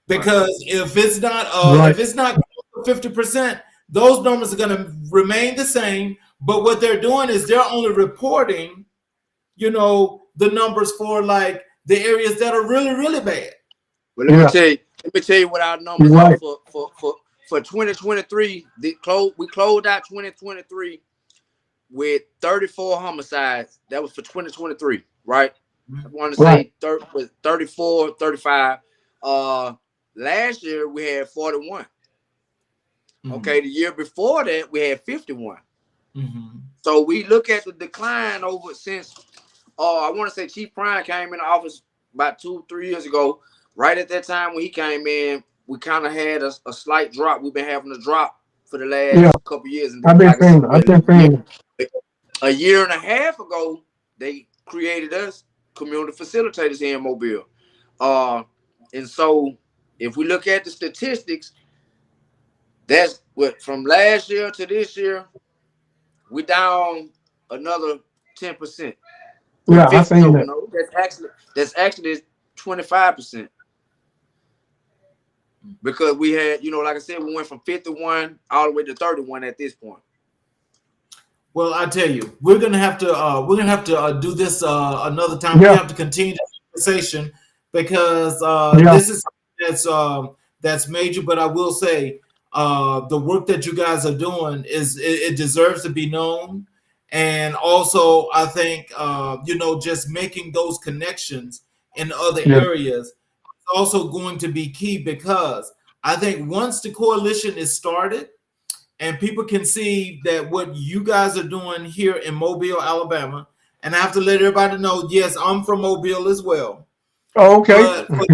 Because if it's not, Right. if it's not 50%, those numbers are going to remain the same. But what they're doing is they're only reporting, the numbers for like the areas that are really, really bad. Well, let me tell you what our numbers are for 2023. We closed out 2023 with 34 homicides. That was for 2023, right? I want to say 34, 35. Last year we had 41. Mm-hmm. Okay, the year before that we had 51. Mm-hmm. So we look at the decline over since I want to say Chief Prime came in the office about 2-3 years ago. Right at that time when he came in, we kind of had a slight drop. We've been having a drop for the last couple of years. And I've been saying a year and a half ago, they created us community facilitators here in Mobile. And so if we look at the statistics, that's what from last year to this year, we down another 10%. Yeah, I seen that. No, that's actually 25%. Because we had, like I said, we went from 51 all the way to 31 at this point. Well, I tell you, we're gonna have to do this another time. Yeah. We have to continue the conversation because this is that's major. But I will say, the work that you guys are doing it deserves to be known, and also I think just making those connections in other areas is also going to be key, because I think once the coalition is started and people can see that what you guys are doing here in Mobile, Alabama, and I have to let everybody know, yes, I'm from Mobile as well. Oh, okay. But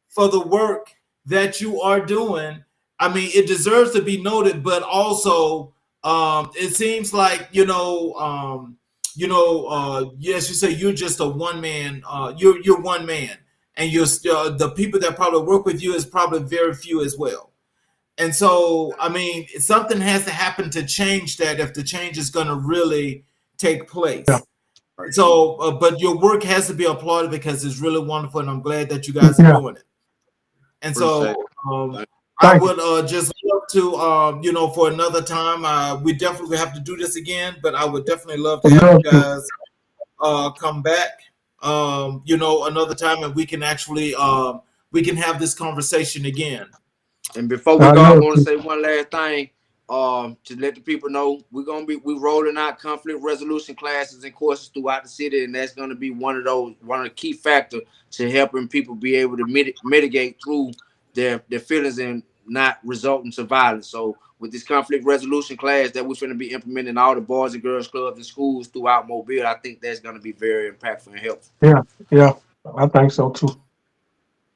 for the work that you are doing, I mean, it deserves to be noted, but also it seems like yes, you say you're just a one man. You're one man, and you're the people that probably work with you is probably very few as well. And so, I mean, something has to happen to change that if the change is going to really take place. Yeah. So, but your work has to be applauded because it's really wonderful, and I'm glad that you guys are doing it. And so, I would just love to, for another time, we definitely have to do this again, but I would definitely love to have you guys come back, another time, and we can actually, we can have this conversation again. And before we go, I want to say one last thing. To let the people know, we rolling out conflict resolution classes and courses throughout the city, and that's gonna be one of the key factors to helping people be able to mitigate through their feelings and not resulting to violence. So with this conflict resolution class that we're going to be implementing in all the boys and girls clubs and schools throughout Mobile, I think that's going to be very impactful and helpful. Yeah, I think so too.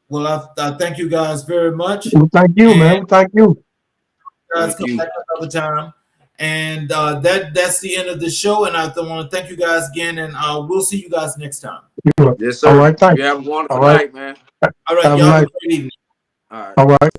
Well, I thank you guys very much. Well, thank you, man. Thank you. Guys, come back another time. And that's the end of the show. And I want to thank you guys again. And we'll see you guys next time. Yes, sir. All right, thanks. You have a wonderful night, man. All right, y'all have a great evening. All right. All right.